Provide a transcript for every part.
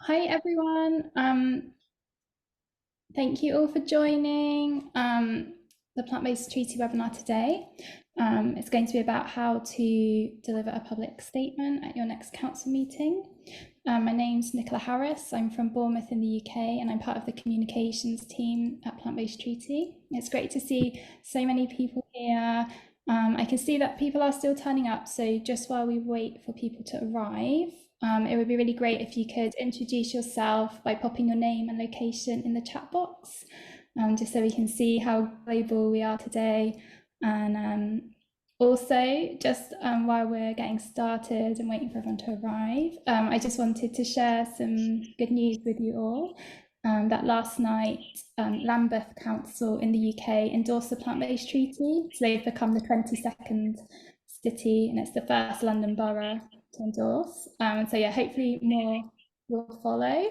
Hi everyone. Thank you all for joining the Plant-Based Treaty webinar today. It's going to be about how to deliver a public statement at your next council meeting. My name's Nicola Harris. I'm from Bournemouth in the UK and I'm part of the communications team at Plant-Based Treaty. It's great to see so many people here. I can see that people are still turning up, so just while we wait for people to arrive, it would be really great if you could introduce yourself by popping your name and location in the chat box, just so we can see how global we are today. And also, just while we're getting started and waiting for everyone to arrive, I just wanted to share some good news with you all. That last night, Lambeth Council in the UK endorsed the plant-based treaty. So they've become the 22nd city and it's the first London borough to endorse. So yeah, hopefully more will follow.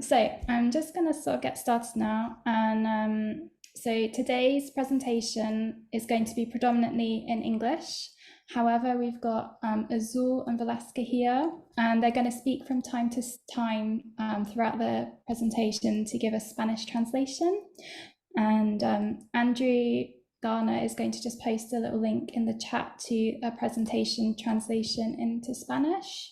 So I'm just going to sort of get started now. And so today's presentation is going to be predominantly in English. However, we've got Azul and Velasca here, and they're going to speak from time to time throughout the presentation to give a Spanish translation. And Andrew Garner is going to just post a little link in the chat to a presentation translation into Spanish.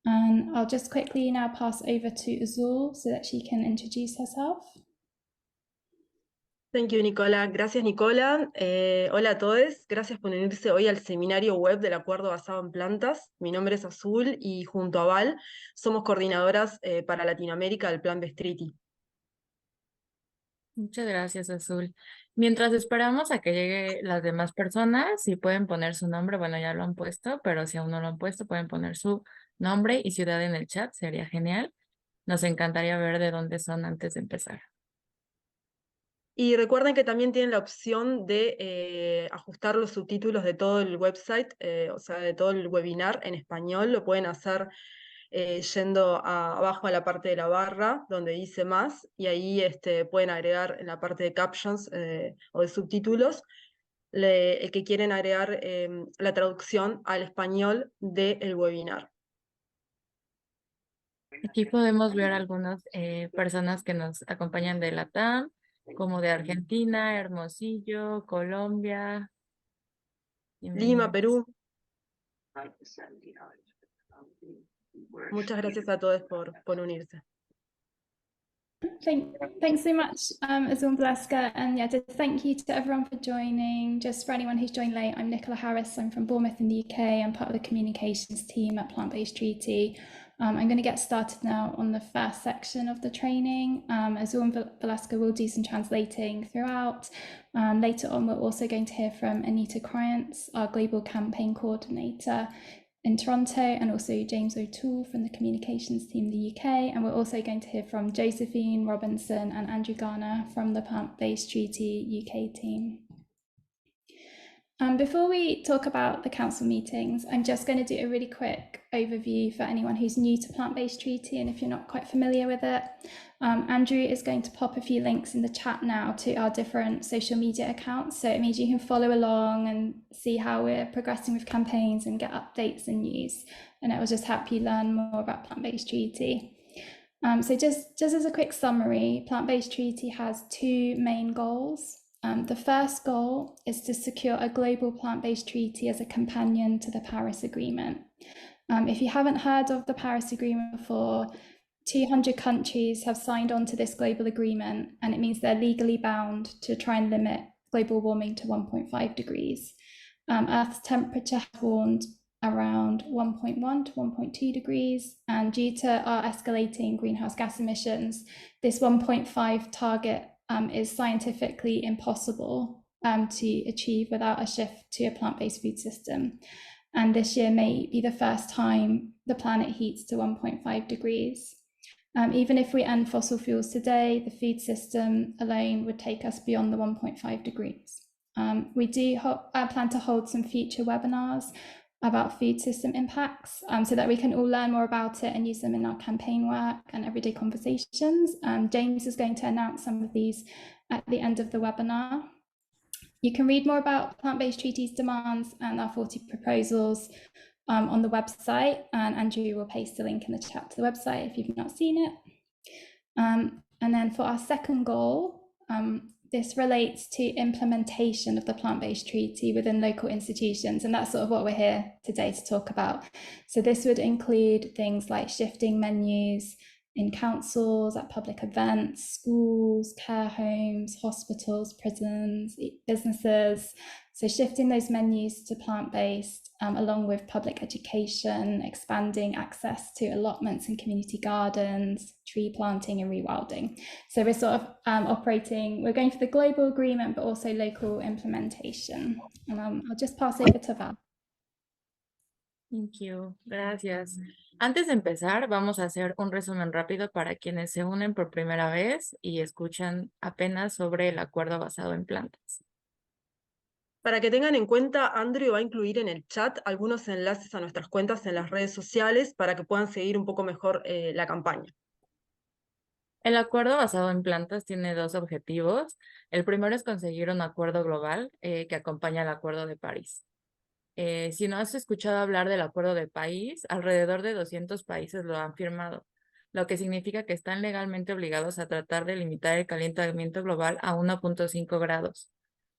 And I'll just quickly now pass over to Azul so that she can introduce herself. Thank you, Nicola. Gracias, Nicola. Hola a todos. Gracias por unirse hoy al seminario web del Acuerdo Basado en Plantas. Mi nombre es Azul y junto a Val somos coordinadoras para Latinoamérica del Plan Bestriti. Muchas gracias, Azul. Mientras esperamos a que lleguen las demás personas, si pueden poner su nombre, bueno, ya lo han puesto, pero si aún no lo han puesto, pueden poner su nombre y ciudad en el chat, sería genial. Nos encantaría ver de dónde son antes de empezar. Y recuerden que también tienen la opción de ajustar los subtítulos de todo el website, o sea, de todo el webinar en español. Lo pueden hacer yendo abajo a la parte de la barra donde dice más y ahí pueden agregar en la parte de captions o de subtítulos el que quieren agregar la traducción al español del webinar. Aquí podemos ver algunas personas que nos acompañan de Latam, como de Argentina, Hermosillo, Colombia. Lima, Perú. Muchas gracias a todos por unirse. Thanks so much, Azul and Velasca, and yeah, just thank you to everyone for joining. Just for anyone who's joined late, I'm Nicola Harris. I'm from Bournemouth in the UK. I'm part of the communications team at Plant-Based Treaty. I'm going to get started now on the first section of the training. Azul and Velasca will do some translating throughout. Later on, we're also going to hear from Anita Cryance, our global campaign coordinator in Toronto, and also James O'Toole from the communications team in the UK. And we're also going to hear from Josephine Robinson and Andrew Garner from the Plant-Based Treaty UK team. Before we talk about the council meetings, I'm just going to do a really quick overview for anyone who's new to Plant-Based Treaty and if you're not quite familiar with it. Andrew is going to pop a few links in the chat now to our different social media accounts, so it means you can follow along and see how we're progressing with campaigns and get updates and news, and it will just help you learn more about Plant-Based Treaty. So just as a quick summary, Plant-Based Treaty has two main goals. The first goal is to secure a global plant-based treaty as a companion to the Paris Agreement. If you haven't heard of the Paris Agreement before, 200 countries have signed on to this global agreement, and it means they're legally bound to try and limit global warming to 1.5 degrees. Earth's temperature has warmed around 1.1 to 1.2 degrees, and due to our escalating greenhouse gas emissions, this 1.5 target is scientifically impossible to achieve without a shift to a plant-based food system. And this year may be the first time the planet heats to 1.5 degrees. Even if we end fossil fuels today, the food system alone would take us beyond the 1.5 degrees. We do plan to hold some future webinars about food system impacts so that we can all learn more about it and use them in our campaign work and everyday conversations. James is going to announce some of these at the end of the webinar. You can read more about Plant-Based Treaty's demands and our 40 proposals on the website, and Andrew will paste the link in the chat to the website if you've not seen it. And then for our second goal, this relates to implementation of the plant-based treaty within local institutions, and that's sort of what we're here today to talk about. So this would include things like shifting menus in councils, at public events, schools, care homes, hospitals, prisons, businesses. So shifting those menus to plant-based, along with public education, expanding access to allotments and community gardens, tree planting and rewilding. So we're sort of we're going for the global agreement, but also local implementation. I'll just pass over to Val. Thank you. Gracias. Antes de empezar, vamos a hacer un resumen rápido para quienes se unen por primera vez y escuchan apenas sobre el acuerdo basado en plantas. Para que tengan en cuenta, Andrew va a incluir en el chat algunos enlaces a nuestras cuentas en las redes sociales para que puedan seguir un poco mejor la campaña. El acuerdo basado en plantas tiene dos objetivos. El primero es conseguir un acuerdo global que acompaña al Acuerdo de París. Si no has escuchado hablar del Acuerdo de París, alrededor de 200 países lo han firmado, lo que significa que están legalmente obligados a tratar de limitar el calentamiento global a 1.5 grados.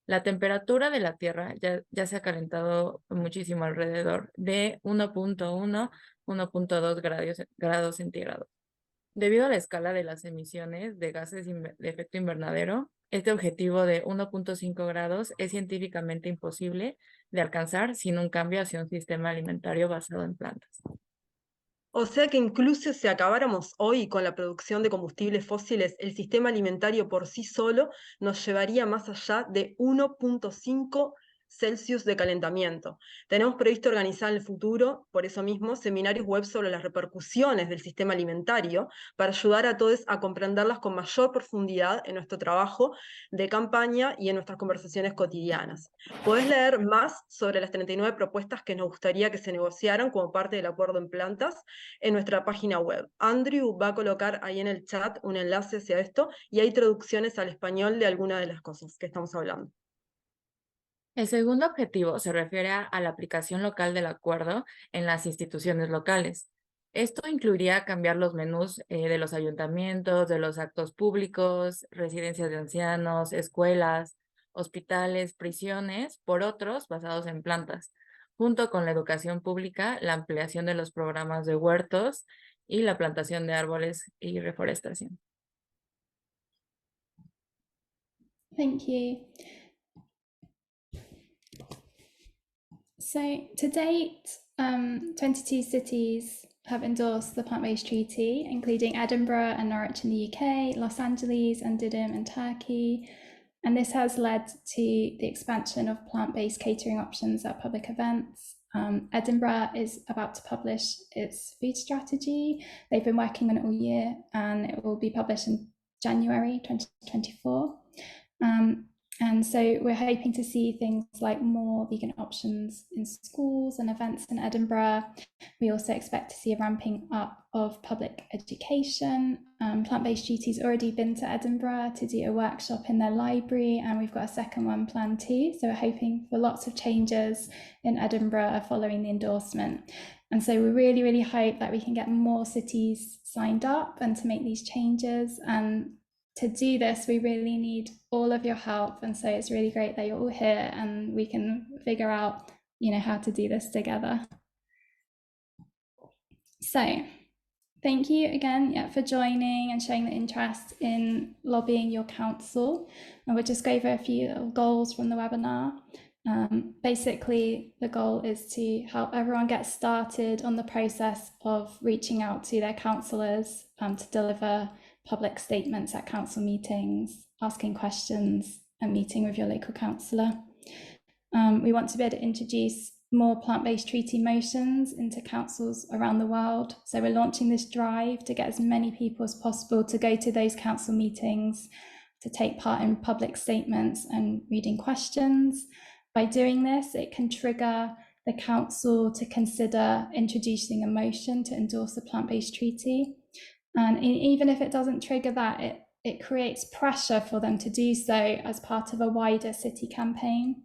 La temperatura de la Tierra ya se ha calentado muchísimo, alrededor de 1.1, 1.2 grados centígrados. Debido a la escala de las emisiones de gases de efecto invernadero, este objetivo de 1.5 grados es científicamente imposible de alcanzar sin un cambio hacia un sistema alimentario basado en plantas. O sea que incluso si acabáramos hoy con la producción de combustibles fósiles, el sistema alimentario por sí solo nos llevaría más allá de 1.5 Celsius de calentamiento. Tenemos previsto organizar en el futuro, por eso mismo, seminarios web sobre las repercusiones del sistema alimentario para ayudar a todos a comprenderlas con mayor profundidad en nuestro trabajo de campaña y en nuestras conversaciones cotidianas. Podés leer más sobre las 39 propuestas que nos gustaría que se negociaran como parte del acuerdo en plantas en nuestra página web. Andrew va a colocar ahí en el chat un enlace hacia esto y hay traducciones al español de algunas de las cosas que estamos hablando. El segundo objetivo se refiere a la aplicación local del acuerdo en las instituciones locales. Esto incluiría cambiar los menús de los ayuntamientos, de los actos públicos, residencias de ancianos, escuelas, hospitales, prisiones, por otros basados en plantas, junto con la educación pública, la ampliación de los programas de huertos y la plantación de árboles y reforestación. Thank you. So to date, 22 cities have endorsed the plant-based treaty, including Edinburgh and Norwich in the UK, Los Angeles and Didim in Turkey. And this has led to the expansion of plant-based catering options at public events. Edinburgh is about to publish its food strategy. They've been working on it all year, and it will be published in January 2024. And so we're hoping to see things like more vegan options in schools and events in Edinburgh. We also expect to see a ramping up of public education. Plant-based Treaty's already been to Edinburgh to do a workshop in their library, and we've got a second one planned too. So we're hoping for lots of changes in Edinburgh following the endorsement. And so we really, really hope that we can get more cities signed up and to make these changes. And to do this, we really need all of your help. And so it's really great that you're all here and we can figure out, how to do this together. So thank you again for joining and showing the interest in lobbying your council. And we'll just go over a few goals from the webinar. Basically, the goal is to help everyone get started on the process of reaching out to their councillors to deliver public statements at council meetings, asking questions and meeting with your local councillor. We want to be able to introduce more plant-based treaty motions into councils around the world. So we're launching this drive to get as many people as possible to go to those council meetings, to take part in public statements and reading questions. By doing this, it can trigger the council to consider introducing a motion to endorse the plant-based treaty. And even if it doesn't trigger that, it creates pressure for them to do so as part of a wider city campaign.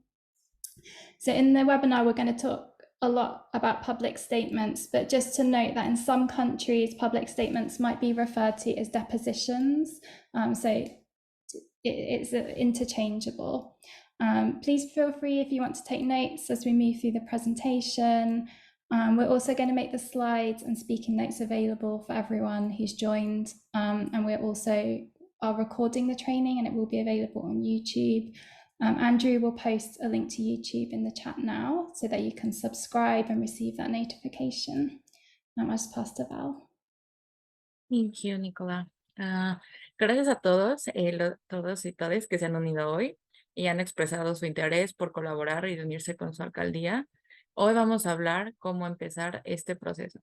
So in the webinar, we're going to talk a lot about public statements, but just to note that in some countries, public statements might be referred to as depositions. So it's interchangeable. Please feel free if you want to take notes as we move through the presentation. We're also going to make the slides and speaking notes available for everyone who's joined. And we're also recording the training, and it will be available on YouTube. Andrew will post a link to YouTube in the chat now so that you can subscribe and receive that notification. I'll just pass to Val. Thank you, Nicola. Gracias a todos, todos y todas que se han unido hoy y han expresado su interés por colaborar y de unirse con su alcaldía. Hoy vamos a hablar cómo empezar este proceso.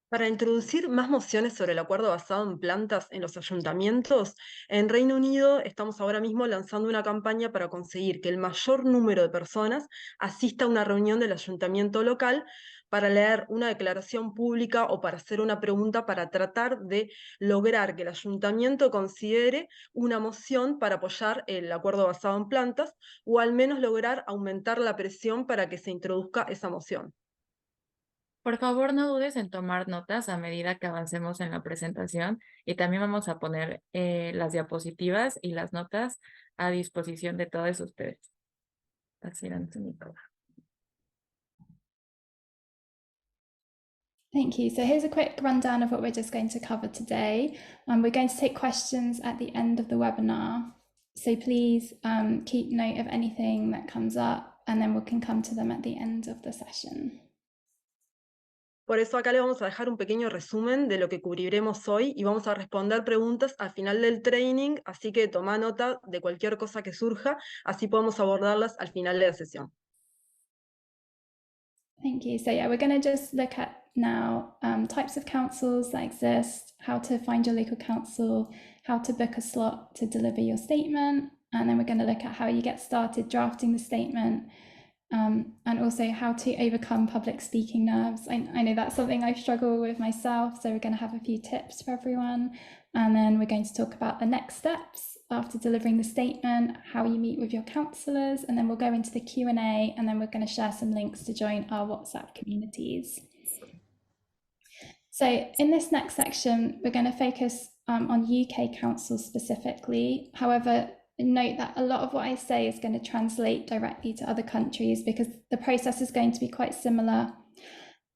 Para introducir más mociones sobre el acuerdo basado en plantas en los ayuntamientos, en Reino Unido estamos ahora mismo lanzando una campaña para conseguir que el mayor número de personas asista a una reunión del ayuntamiento local para leer una declaración pública o para hacer una pregunta para tratar de lograr que el ayuntamiento considere una moción para apoyar el acuerdo basado en plantas o al menos lograr aumentar la presión para que se introduzca esa moción. Por favor, no dudes en tomar notas a medida que avancemos en la presentación y también vamos a poner las diapositivas y las notas a disposición de todos ustedes. Así era, Nicola. Thank you. So here's a quick rundown of what we're just going to cover today. We're going to take questions at the end of the webinar. So please keep note of anything that comes up, and then we can come to them at the end of the session. Por eso acá le vamos a dejar un pequeño resumen de lo que cubriremos hoy y vamos a responder preguntas al final del training, así que toma nota de cualquier cosa que surja, así podemos abordarlas al final de la sesión. Thank you. So yeah, we're going to just look at now types of councils that exist, how to find your local council, how to book a slot to deliver your statement, and then we're going to look at how you get started drafting the statement, and also how to overcome public speaking nerves. I know that's something I struggle with myself, so we're going to have a few tips for everyone, and then we're going to talk about the next steps after delivering the statement, how you meet with your councillors, and then we'll go into the Q&A, and then we're going to share some links to join our WhatsApp communities. So in this next section, we're going to focus on UK councils specifically. However, note that a lot of what I say is going to translate directly to other countries because the process is going to be quite similar.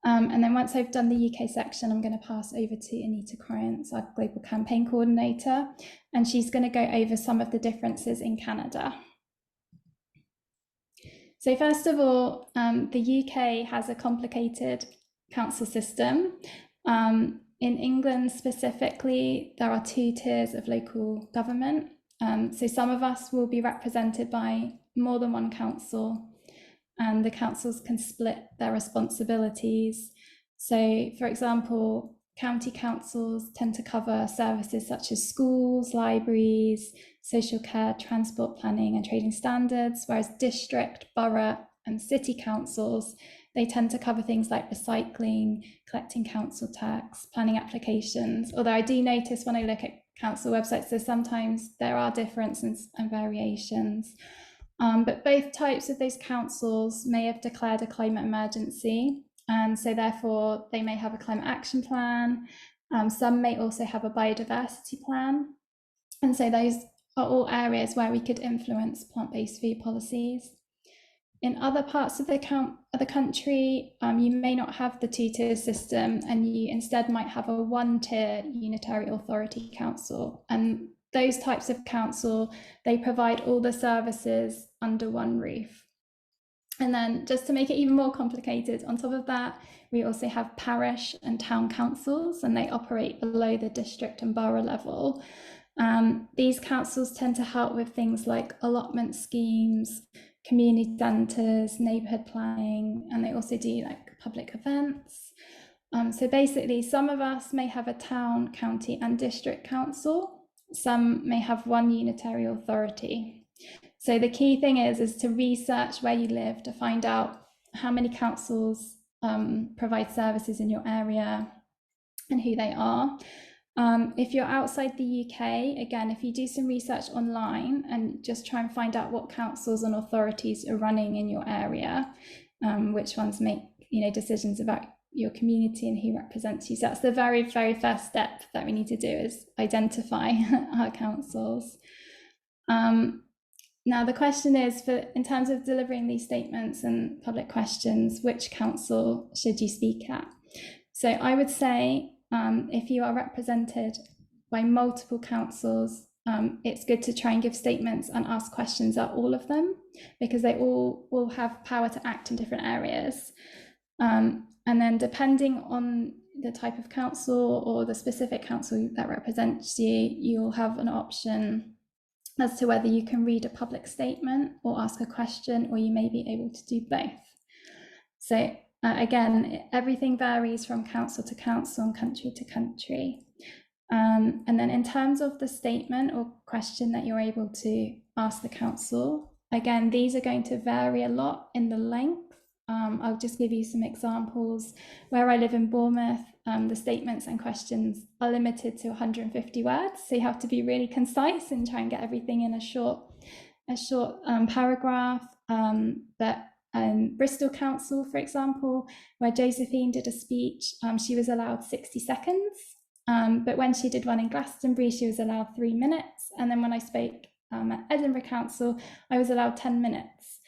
And then once I've done the UK section, I'm going to pass over to Anita Cryance, our Global Campaign Coordinator, and she's going to go over some of the differences in Canada. So first of all, the UK has a complicated council system. In England specifically, there are 2 tiers of local government. So some of us will be represented by more than one council, and the councils can split their responsibilities. So, for example, county councils tend to cover services such as schools, libraries, social care, transport planning and trading standards, whereas district, borough and city councils, they tend to cover things like recycling, collecting council tax, planning applications. Although I do notice when I look at council websites, sometimes there are differences and variations. But both types of those councils may have declared a climate emergency, and so therefore they may have a climate action plan. Some may also have a biodiversity plan, and so those are all areas where we could influence plant-based food policies. In other parts of the country, you may not have the 2-tier system, and you instead might have a 1-tier unitary authority council. And those types of council, they provide all the services under one roof. And then just to make it even more complicated, on top of that, we also have parish and town councils, and they operate below the district and borough level. These councils tend to help with things like allotment schemes, community centres, neighbourhood planning, and they also do like public events. So basically, some of us may have a town, county and district council. Some may have one unitary authority. So the key thing is to research where you live to find out how many councils provide services in your area and who they are. If you're outside the UK, again, if you do some research online and just try and find out what councils and authorities are running in your area, which ones make decisions about your community and who represents you. So that's the very, very first step that we need to do, is identify our councils. Now the question is, in terms of delivering these statements and public questions, which council should you speak at? So I would say if you are represented by multiple councils, it's good to try and give statements and ask questions at all of them, because they all will have power to act in different areas. And then depending on the type of council or the specific council that represents you, you'll have an option as to whether you can read a public statement or ask a question, or you may be able to do both. So again, everything varies from council to council and country to country. And then in terms of the statement or question that you're able to ask the council, again, these are going to vary a lot in the length. I'll just give you some examples. Where I live in Bournemouth, the statements and questions are limited to 150 words. So you have to be really concise and try and get everything in a short paragraph. But Bristol Council, for example, where Josephine did a speech, she was allowed 60 seconds. But when she did one in Glastonbury, she was allowed 3 minutes. And then when I spoke at Edinburgh Council, I was allowed 10 minutes.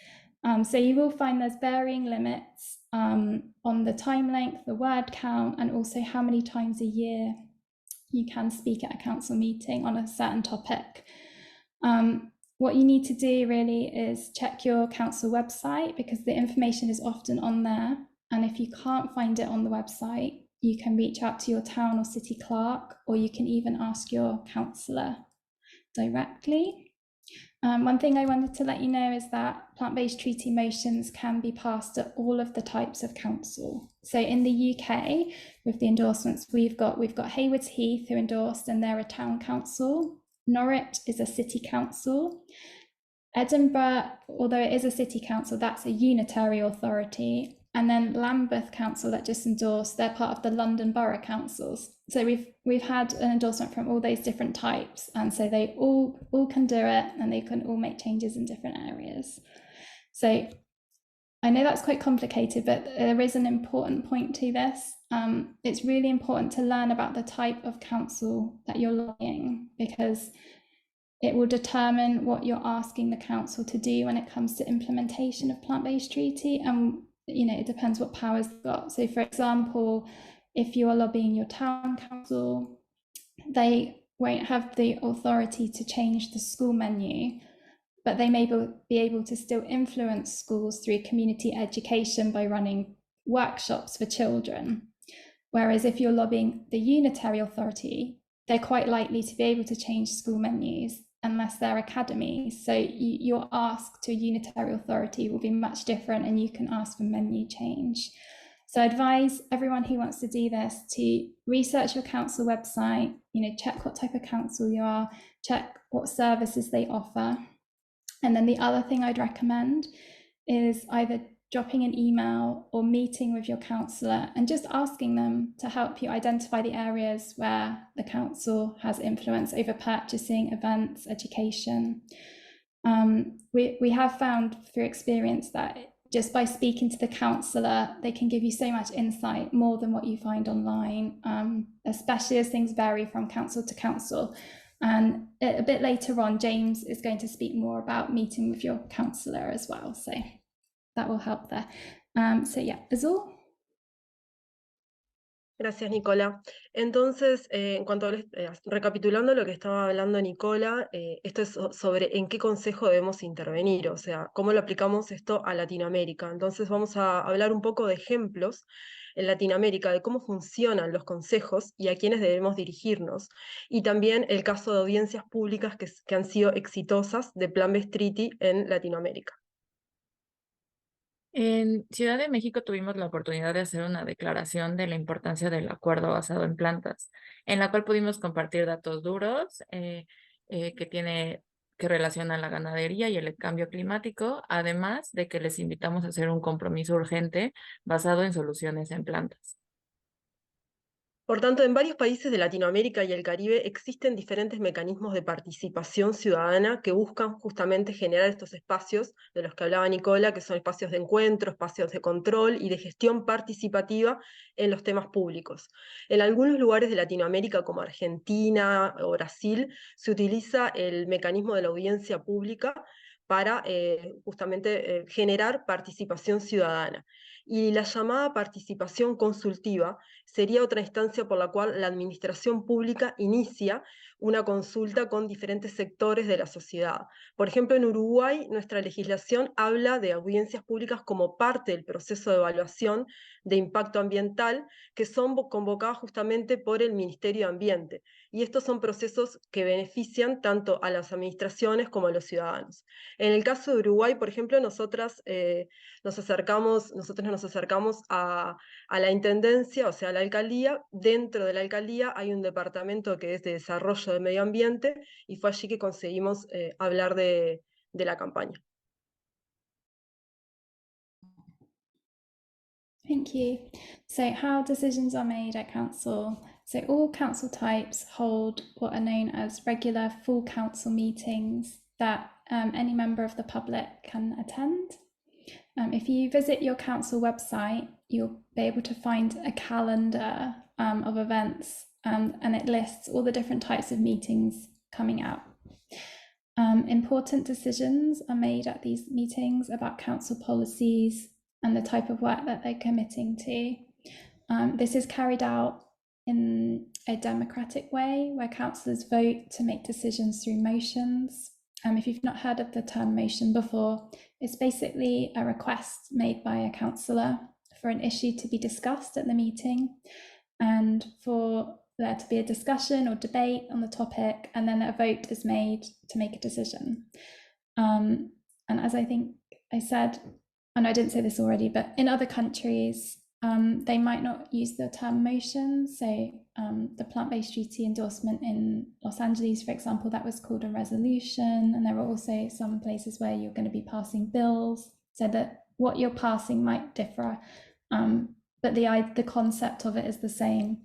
So you will find there's varying limits on the time length, the word count, and also how many times a year you can speak at a council meeting on a certain topic. What you need to do really is check your council website, because the information is often on there. And if you can't find it on the website, you can reach out to your town or city clerk, or you can even ask your councillor directly. One thing I wanted to let you know is that plant-based treaty motions can be passed at all of the types of council. So in the UK, with the endorsements we've got Haywards Heath, who endorsed, and they're a town council. Norwich is a city council. Edinburgh, although it is a city council, that's a unitary authority. And then Lambeth Council, that just endorsed, they're part of the London Borough Councils. So we've had an endorsement from all those different types, and so they all can do it, and they can all make changes in different areas. So I know that's quite complicated, but there is an important point to this. It's really important to learn about the type of council that you're lobbying, because it will determine what you're asking the council to do when it comes to implementation of plant-based treaty. And it depends what powers they've got. So for example, if you are lobbying your town council, they won't have the authority to change the school menu, but they may be able to still influence schools through community education by running workshops for children. Whereas if you're lobbying the unitary authority, they're quite likely to be able to change school menus unless they're academies. So your ask to a unitary authority will be much different, and you can ask for menu change. So I advise everyone who wants to do this to research your council website, check what type of council you are, check what services they offer. And then the other thing I'd recommend is either dropping an email or meeting with your councillor and just asking them to help you identify the areas where the council has influence over purchasing, events, education. We have found through experience that just by speaking to the councillor, they can give you so much insight, more than what you find online, especially as things vary from council to council. And a bit later on, James is going to speak more about meeting with your councillor as well. So that will help there. So yeah, Azul. Gracias, Nicola. Entonces, en cuanto a, recapitulando lo que estaba hablando Nicola, esto es sobre en qué consejo debemos intervenir, o sea, cómo lo aplicamos esto a Latinoamérica. Entonces vamos a hablar un poco de ejemplos en Latinoamérica, de cómo funcionan los consejos y a quiénes debemos dirigirnos, y también el caso de audiencias públicas que han sido exitosas de Plan-Based Treaty en Latinoamérica. En Ciudad de México tuvimos la oportunidad de hacer una declaración de la importancia del acuerdo basado en plantas, en la cual pudimos compartir datos duros que relacionan la ganadería y el cambio climático, además de que les invitamos a hacer un compromiso urgente basado en soluciones en plantas. Por tanto, en varios países de Latinoamérica y el Caribe existen diferentes mecanismos de participación ciudadana que buscan justamente generar estos espacios de los que hablaba Nicola, que son espacios de encuentro, espacios de control y de gestión participativa en los temas públicos. En algunos lugares de Latinoamérica, como Argentina o Brasil, se utiliza el mecanismo de la audiencia pública para justamente generar participación ciudadana. Y la llamada participación consultiva sería otra instancia por la cual la administración pública inicia una consulta con diferentes sectores de la sociedad. Por ejemplo, en Uruguay, nuestra legislación habla de audiencias públicas como parte del proceso de evaluación de impacto ambiental, que son convocadas justamente por el Ministerio de Ambiente. Y estos son procesos que benefician tanto a las administraciones como a los ciudadanos. En el caso de Uruguay, por ejemplo, nosotros nos acercamos a la intendencia, o sea, a la alcaldía. Dentro de la alcaldía hay un departamento que es de desarrollo de medio ambiente y fue allí que conseguimos hablar de la campaña. Thank you. So, how decisions are made at council. So, all council types hold what are known as regular full council meetings that any member of the public can attend. If you visit your council website, you'll be able to find a calendar of events, and it lists all the different types of meetings coming out. Important decisions are made at these meetings about council policies and the type of work that they're committing to. This is carried out in a democratic way where councillors vote to make decisions through motions. If you've not heard of the term motion before, it's basically a request made by a councillor for an issue to be discussed at the meeting and for there to be a discussion or debate on the topic, and then a vote is made to make a decision. And as I think I said, and I didn't say this already, but in other countries, they might not use the term motion. So the plant-based treaty endorsement in Los Angeles, for example, that was called a resolution. And there are also some places where you're going to be passing bills, so that what you're passing might differ, but the concept of it is the same.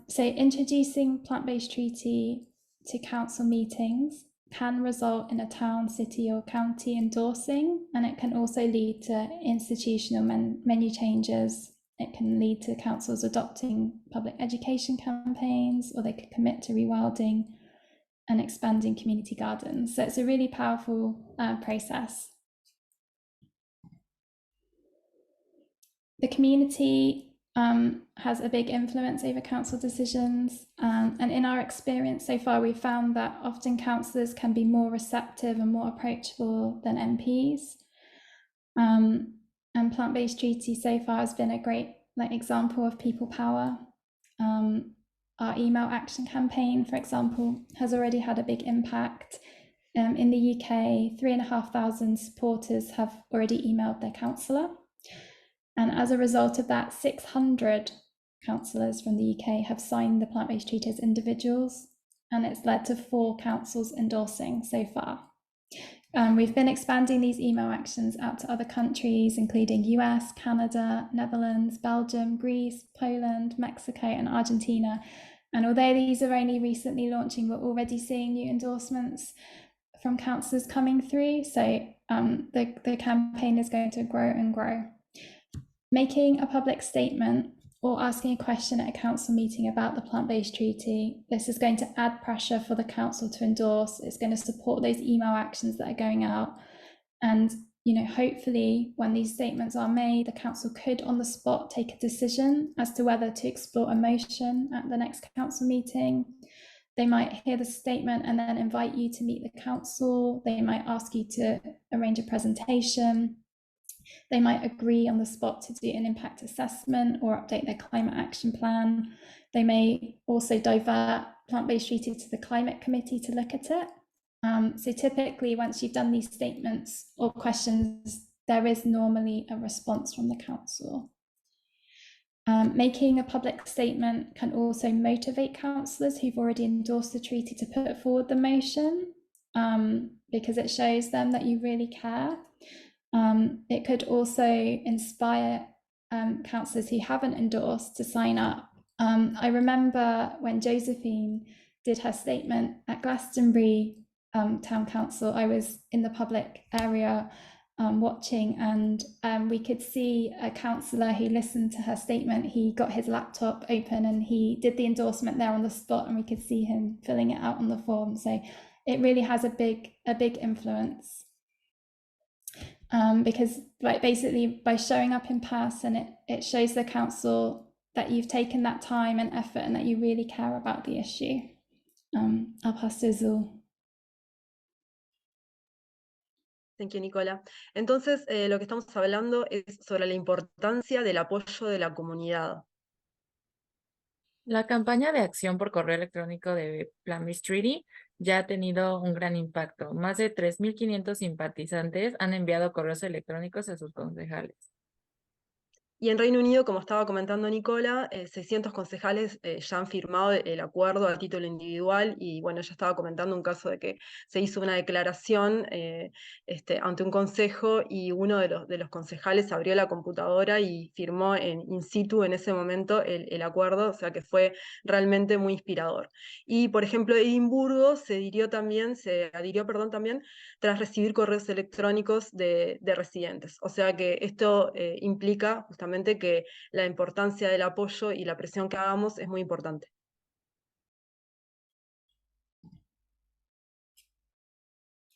So introducing plant-based treaty to council meetings can result in a town, city or county endorsing, and it can also lead to institutional menu changes. It can lead to councils adopting public education campaigns, or they could commit to rewilding and expanding community gardens. So it's a really powerful process. The community has a big influence over council decisions, and in our experience so far, we've found that often councillors can be more receptive and more approachable than MPs. And plant-based treaty so far has been a great example of people power. Our email action campaign, for example, has already had a big impact. In the UK, 3,500 supporters have already emailed their councillor. And as a result of that, 600 councillors from the UK have signed the plant-based treaty as individuals, and it's led to 4 councils endorsing so far. We've been expanding these email actions out to other countries, including US, Canada, Netherlands, Belgium, Greece, Poland, Mexico, and Argentina. And although these are only recently launching, we're already seeing new endorsements from councillors coming through. So the campaign is going to grow and grow. Making a public statement or asking a question at a council meeting about the plant-based treaty, this is going to add pressure for the council to endorse. It's going to support those email actions that are going out. And, hopefully when these statements are made, the council could on the spot take a decision as to whether to explore a motion at the next council meeting. They might hear the statement and then invite you to meet the council. They might ask you to arrange a presentation. They might agree on the spot to do an impact assessment or update their climate action plan. They may also divert plant-based treaty to the climate committee to look at it. So typically, once you've done these statements or questions, there is normally a response from the council. Making a public statement can also motivate councillors who've already endorsed the treaty to put forward the motion, because it shows them that you really care. It could also inspire councillors who haven't endorsed to sign up. I remember when Josephine did her statement at Glastonbury Town Council, I was in the public area watching, and we could see a councillor who listened to her statement. He got his laptop open and he did the endorsement there on the spot, and we could see him filling it out on the form. So it really has a big influence. Because basically by showing up in person, it shows the council that you've taken that time and effort and that you really care about the issue. I'll pass to Azul. Thank you, Nicola. Entonces, lo que estamos hablando es sobre la importancia del apoyo de la comunidad. La campaña de acción por correo electrónico de Plant-Based Treaty ya ha tenido un gran impacto. Más de 3.500 simpatizantes han enviado correos electrónicos a sus concejales. Y en Reino Unido, como estaba comentando Nicola, 600 concejales ya han firmado el acuerdo a título individual, y bueno, ella estaba comentando un caso de que se hizo una declaración ante un consejo, y uno de los concejales abrió la computadora y firmó in situ en ese momento el acuerdo, o sea que fue realmente muy inspirador. Y por ejemplo, Edimburgo se adhirió también tras recibir correos electrónicos de residentes. O sea que esto implica justamente que la importancia del apoyo y la presión que hagamos es muy importante.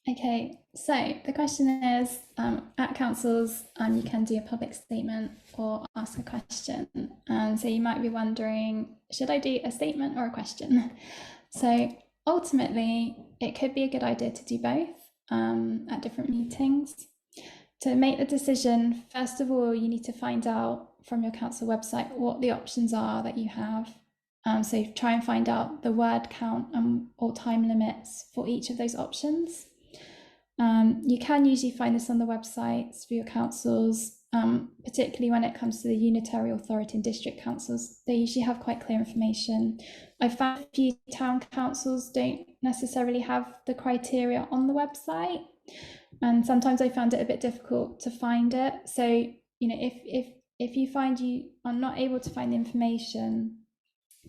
Okay, so the question is, at councils, you can do a public statement or ask a question. And so you might be wondering, should I do a statement or a question? So ultimately, it could be a good idea to do both at different meetings. To make the decision, first of all, you need to find out from your council website what the options are that you have. So try and find out the word count or time limits for each of those options. You can usually find this on the websites for your councils, particularly when it comes to the unitary authority and district councils. They usually have quite clear information. I've found a few town councils don't necessarily have the criteria on the website, and sometimes I found it a bit difficult to find it. So, you know, if you find you are not able to find the information,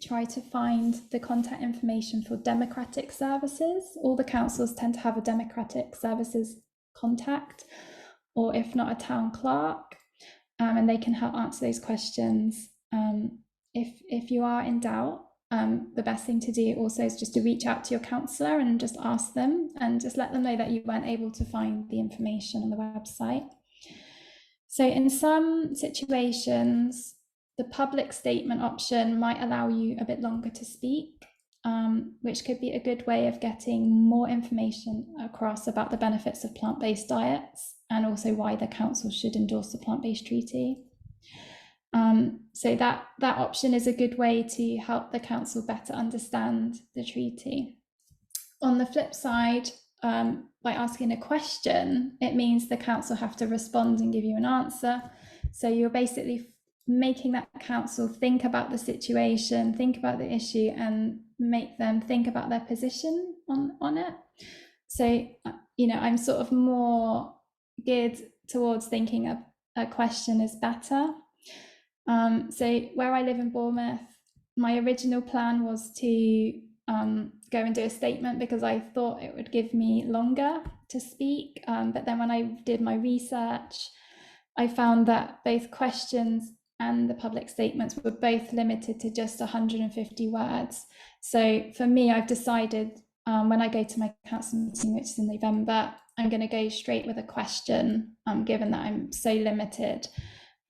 try to find the contact information for democratic services. All the councils tend to have a democratic services contact, or if not, a town clerk, and they can help answer those questions. If you are in doubt, the best thing to do also is just to reach out to your councillor and just ask them, and just let them know that you weren't able to find the information on the website. So in some situations, the public statement option might allow you a bit longer to speak, which could be a good way of getting more information across about the benefits of plant-based diets, and also why the council should endorse the plant-based treaty. So that option is a good way to help the council better understand the treaty. On the flip side, by asking a question, it means the council have to respond and give you an answer. So you're basically making that council think about the situation, think about the issue, and make them think about their position on it. So, you know, I'm sort of more geared towards thinking a question is better. So where I live in Bournemouth, my original plan was to go and do a statement because I thought it would give me longer to speak. But then when I did my research, I found that both questions and the public statements were both limited to just 150 words. So for me, I've decided when I go to my council meeting, which is in November, I'm going to go straight with a question, given that I'm so limited.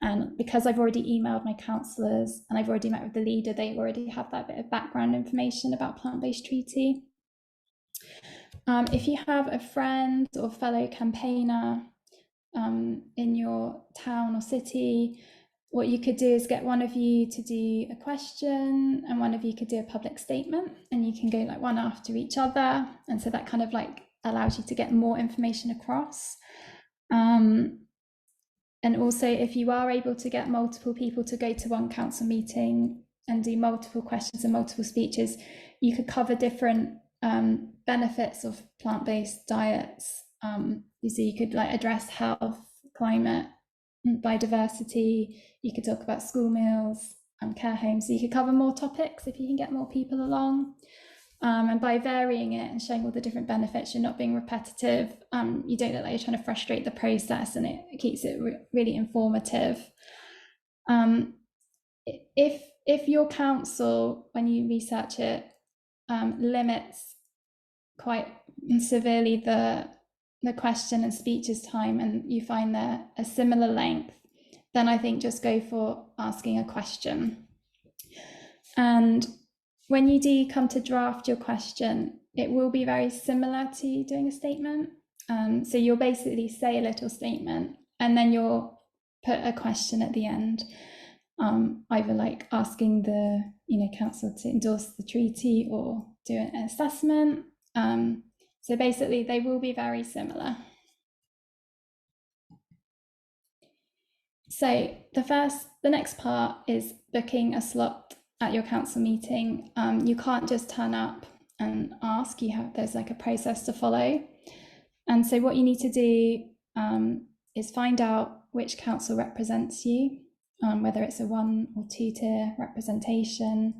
And because I've already emailed my councillors and I've already met with the leader, they already have that bit of background information about plant-based treaty. If you have a friend or fellow campaigner in your town or city, what you could do is get one of you to do a question and one of you could do a public statement, and you can go like one after each other. And so that kind of like allows you to get more information across. And also, if you are able to get multiple people to go to one council meeting and do multiple questions and multiple speeches, you could cover different benefits of plant-based diets. So you could like address health, climate, biodiversity, you could talk about school meals, care homes. So you could cover more topics if you can get more people along. And by varying it and showing all the different benefits, you're not being repetitive. You don't look like you're trying to frustrate the process, and it keeps it really informative. If your council, when you research it, limits quite severely the question and speeches time, and you find they're a similar length, then I think just go for asking a question. And when you do come to draft your question, it will be very similar to doing a statement. So you'll basically say a little statement, and then you'll put a question at the end, either like asking the council to endorse the treaty or do an assessment. So basically, they will be very similar. So the next part is booking a slot at your council meeting. You can't just turn up and ask. There's like a process to follow. And so what you need to do is find out which council represents you, whether it's a 1 or 2 tier representation.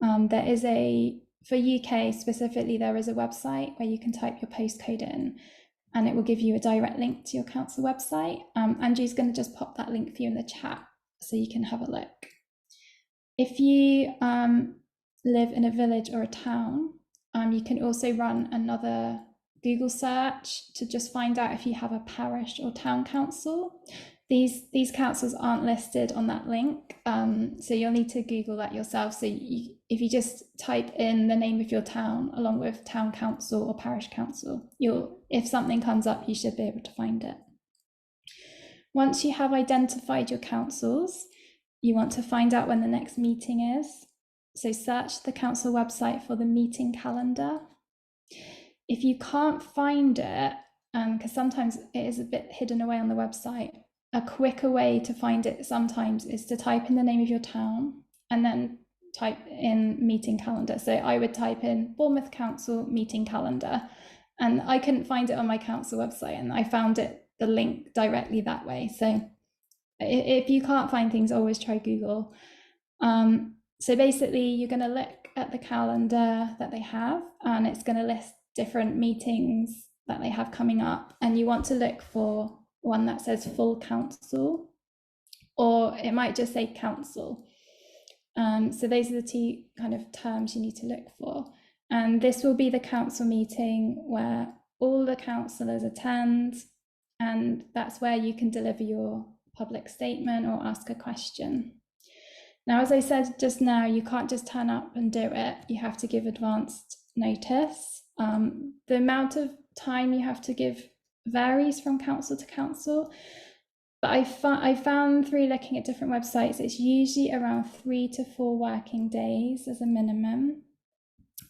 There is for UK specifically, there is a website where you can type your postcode in, and it will give you a direct link to your council website. Andrew's going to just pop that link for you in the chat so you can have a look. If you live in a village or a town, you can also run another Google search to just find out if you have a parish or town council. These councils aren't listed on that link, so you'll need to Google that yourself. So if you just type in the name of your town along with town council or parish council, if something comes up, you should be able to find it. Once you have identified your councils, you want to find out when the next meeting is. So search the council website for the meeting calendar. If you can't find it, because sometimes it is a bit hidden away on the website, a quicker way to find it sometimes is to type in the name of your town and then type in meeting calendar. So I would type in Bournemouth Council meeting calendar, and I couldn't find it on my council website, and I found the link directly that way. So if you can't find things, always try Google. So basically, you're going to look at the calendar that they have, and it's going to list different meetings that they have coming up, and you want to look for one that says full council, or it might just say council. So those are the 2 kind of terms you need to look for. And this will be the council meeting where all the councillors attend, and that's where you can deliver your public statement or ask a question. Now, as I said just now, you can't just turn up and do it. You have to give advanced notice. The amount of time you have to give varies from council to council, but I found through looking at different websites, it's usually around 3 to 4 working days as a minimum.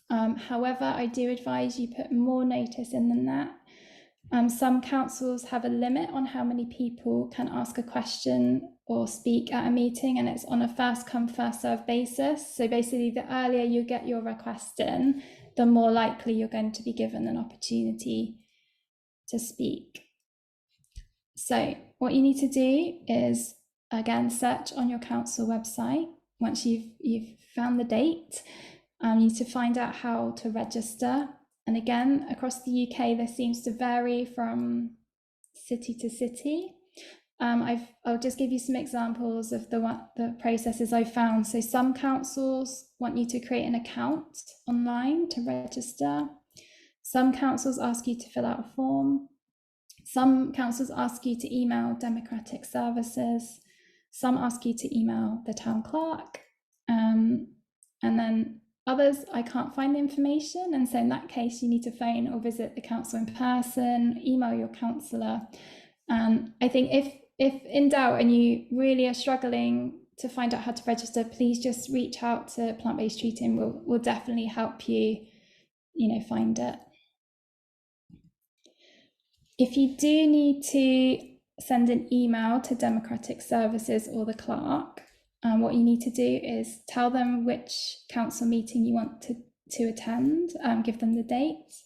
However, I do advise you put more notice in than that. Some councils have a limit on how many people can ask a question or speak at a meeting, and it's on a first come, first served basis. So basically, the earlier you get your request in, the more likely you're going to be given an opportunity to speak. So what you need to do is, again, search on your council website. Once you've found the date, you need to find out how to register. And again, across the UK, this seems to vary from city to city. I'll just give you some examples of the processes I found. So some councils want you to create an account online to register. Some councils ask you to fill out a form. Some councils ask you to email democratic services. Some ask you to email the town clerk. And then others, I can't find the information. And so in that case, you need to phone or visit the council in person, email your councillor. And I think if in doubt and you really are struggling to find out how to register, please just reach out to Plant-Based Treating. We'll definitely help you, find it. If you do need to send an email to Democratic Services or the clerk, what you need to do is tell them which council meeting you want to attend, give them the dates.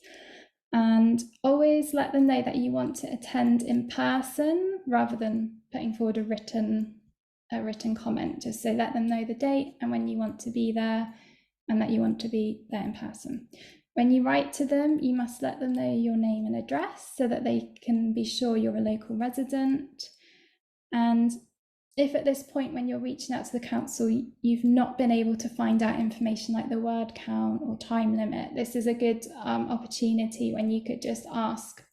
And always let them know that you want to attend in person rather than putting forward a written comment. Just so let them know the date and when you want to be there, and that you want to be there in person. When you write to them, you must let them know your name and address so that they can be sure you're a local resident. And if at this point, when you're reaching out to the council, you've not been able to find out information like the word count or time limit, this is a good opportunity when you could just ask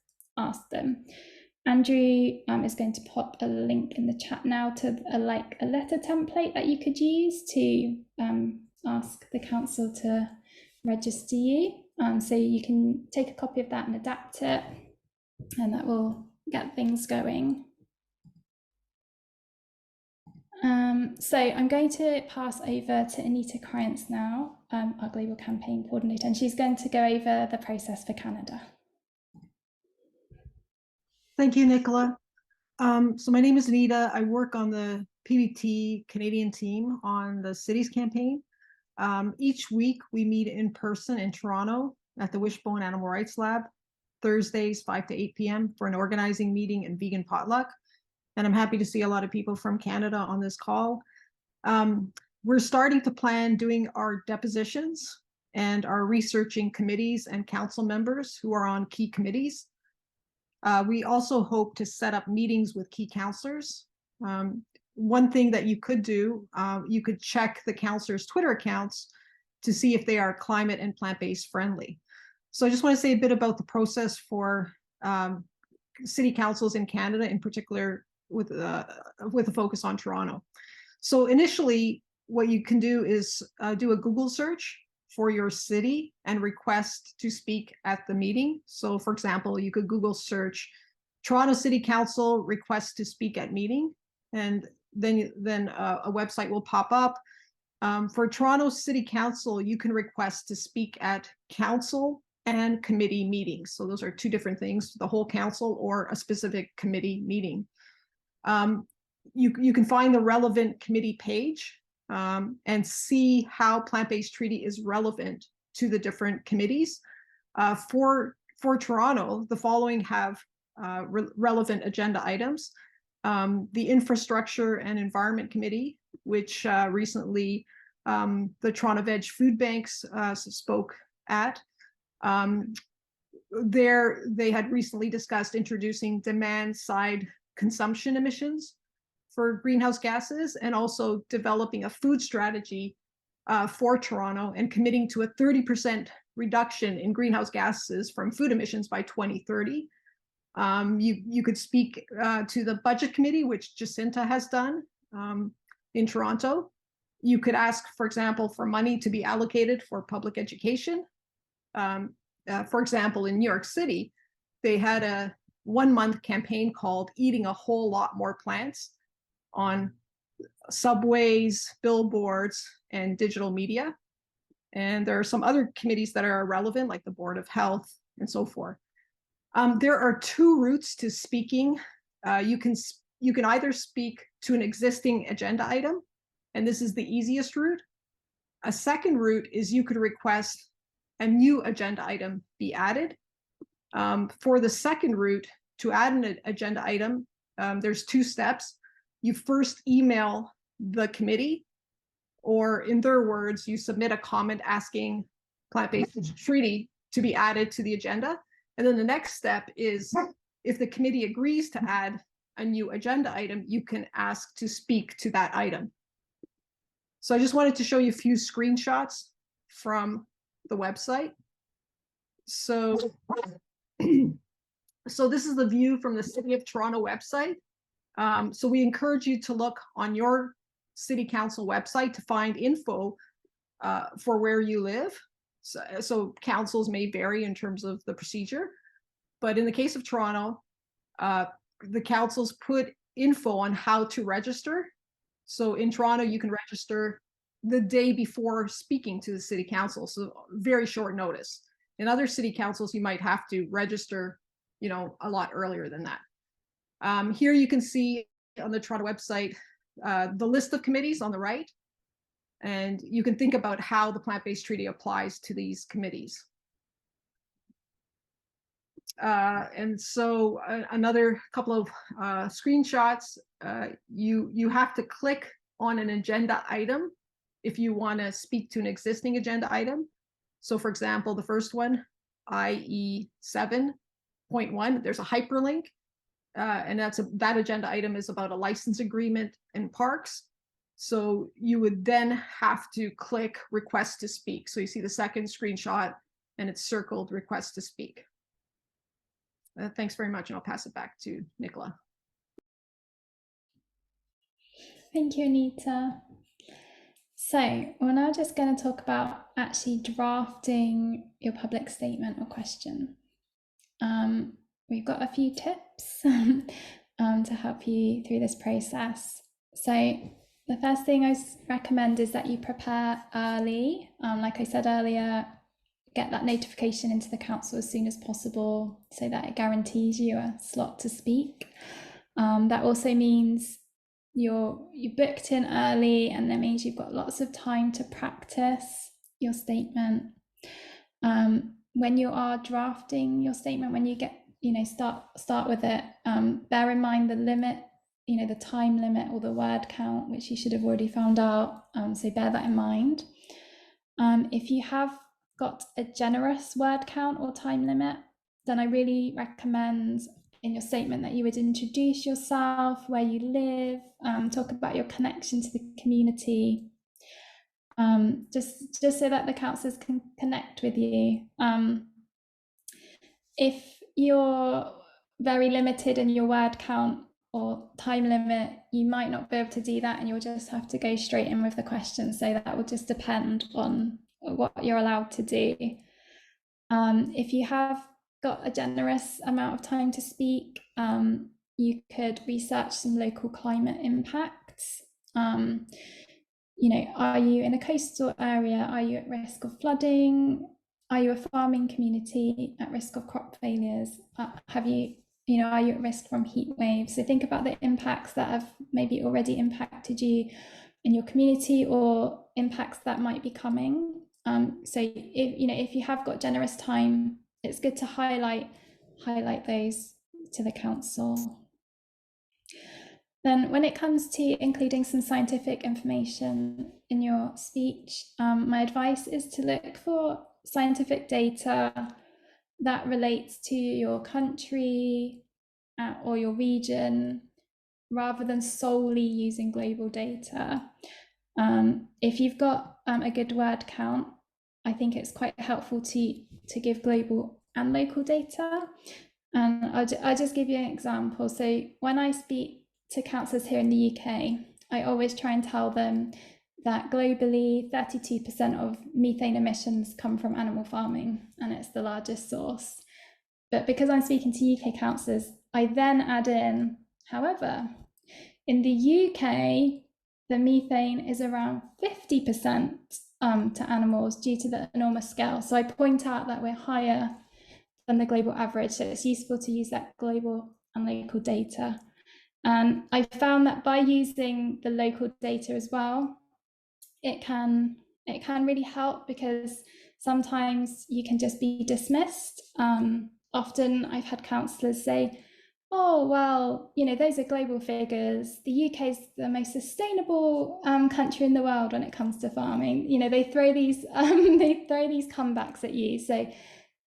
them. Andrew is going to pop a link in the chat now to a letter template that you could use to ask the council to register you. So you can take a copy of that and adapt it, and that will get things going. So I'm going to pass over to Anita Kryantz now, our Global Campaign Coordinator, and she's going to go over the process for Canada. Thank you, Nicola. So my name is Anita. I work on the PBT Canadian team on the cities campaign. Each week we meet in person in Toronto at the Wishbone Animal Rights Lab, Thursdays 5 to 8 p.m. for an organizing meeting and vegan potluck. And I'm happy to see a lot of people from Canada on this call. We're starting to plan doing our depositions and are researching committees and council members who are on key committees. We also hope to set up meetings with key councillors. One thing that you could do, you could check the councillors' Twitter accounts to see if they are climate and plant-based friendly. So I just want to say a bit about the process for city councils in Canada, in particular with a focus on Toronto. So initially, what you can do is do a Google search for your city and request to speak at the meeting. So for example, you could Google search Toronto City Council request to speak at meeting, and then a website will pop up. For Toronto City Council, you can request to speak at council and committee meetings. So those are two different things, the whole council or a specific committee meeting. You can find the relevant committee page and see how plant-based treaty is relevant to the different committees. For Toronto, the following have relevant agenda items. The Infrastructure and Environment Committee, which recently the Toronto Veg Food Banks spoke at. They had recently discussed introducing demand-side consumption emissions for greenhouse gases, and also developing a food strategy for Toronto and committing to a 30% reduction in greenhouse gases from food emissions by 2030. You could speak to the Budget Committee, which Jacinta has done in Toronto. You could ask, for example, for money to be allocated for public education. For example, in New York City, they had a 1-month campaign called Eating a Whole Lot More Plants on subways, billboards, and digital media. And there are some other committees that are relevant, like the Board of Health and so forth. There are two routes to speaking. You can either speak to an existing agenda item, and this is the easiest route. A second route is you could request a new agenda item be added. For the second route, to add an agenda item, there's 2 steps. You first email the committee, or in their words, you submit a comment asking plant-based treaty to be added to the agenda. And then the next step is, if the committee agrees to add a new agenda item, you can ask to speak to that item. So I just wanted to show you a few screenshots from the website. So, so this is the view from the City of Toronto website. So we encourage you to look on your City Council website to find info for where you live. So councils may vary in terms of the procedure, but in the case of Toronto, the councils put info on how to register. So in Toronto, you can register the day before speaking to the City Council, so very short notice. In other city councils, you might have to register, a lot earlier than that. Here you can see on the Toronto website the list of committees on the right, and you can think about how the plant-based treaty applies to these committees. And so another couple of screenshots, you have to click on an agenda item if you want to speak to an existing agenda item. So for example, the first one, IE 7.1, there's a hyperlink, and that agenda item is about a license agreement in parks. So you would then have to click request to speak. So you see the second screenshot and it's circled request to speak. Thanks very much, and I'll pass it back to Nicola. Thank you, Anita. So we're now just going to talk about actually drafting your public statement or question. We've got a few tips to help you through this process. So the first thing I recommend is that you prepare early. Like I said earlier, get that notification into the council as soon as possible so that it guarantees you a slot to speak. That also means you booked in early, and that means you've got lots of time to practice your statement. When you are drafting your statement, when you get, start with it, bear in mind the limit, the time limit or the word count, which you should have already found out. So bear that in mind. If you have got a generous word count or time limit, then I really recommend in your statement that you would introduce yourself, where you live, talk about your connection to the community, just so that the councillors can connect with you. If you're very limited in your word count or time limit, you might not be able to do that, and you'll just have to go straight in with the question. So that will just depend on what you're allowed to do. If you have got a generous amount of time to speak, you could research some local climate impacts. Are you in a coastal area? Are you at risk of flooding? Are you a farming community at risk of crop failures? Are you at risk from heat waves? So think about the impacts that have maybe already impacted you in your community, or impacts that might be coming. So if you have got generous time, it's good to highlight those to the council. Then when it comes to including some scientific information in your speech, my advice is to look for scientific data that relates to your country or your region, rather than solely using global data. If you've got a good word count, I think it's quite helpful to give global and local data. And I'll just give you an example. So when I speak to councillors here in the UK, I always try and tell them that globally 32% of methane emissions come from animal farming, and it's the largest source. But because I'm speaking to UK councillors, I then add in, however, in the UK, the methane is around 50% to animals due to the enormous scale. So I point out that we're higher than the global average. So it's useful to use that global and local data. And I found that by using the local data as well, it can really help, because sometimes you can just be dismissed. Often I've had councillors say, oh, well, those are global figures. The UK is the most sustainable country in the world when it comes to farming. They throw these comebacks at you. So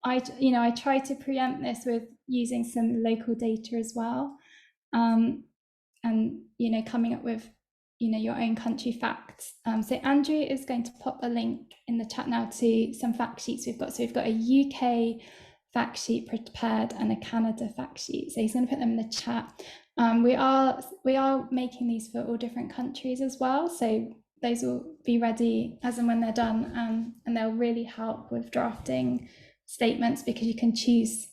I try to preempt this with using some local data as well, and coming up with your own country facts. So Andrew is going to pop a link in the chat now to some fact sheets we've got. So we've got a UK fact sheet prepared and a Canada fact sheet. So he's going to put them in the chat. We are making these for all different countries as well. So those will be ready as and when they're done, and they'll really help with drafting statements, because you can choose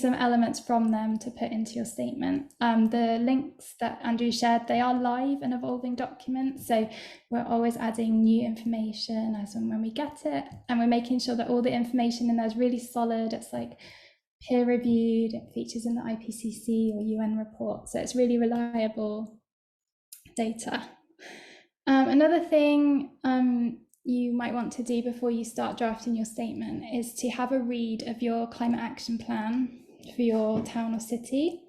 some elements from them to put into your statement. The links that Andrew shared, they are live and evolving documents, so we're always adding new information as and when we get it, and we're making sure that all the information in there is really solid. It's like peer reviewed, it features in the IPCC or UN report, so it's really reliable data. Another thing you might want to do before you start drafting your statement is to have a read of your climate action plan. for your town or city.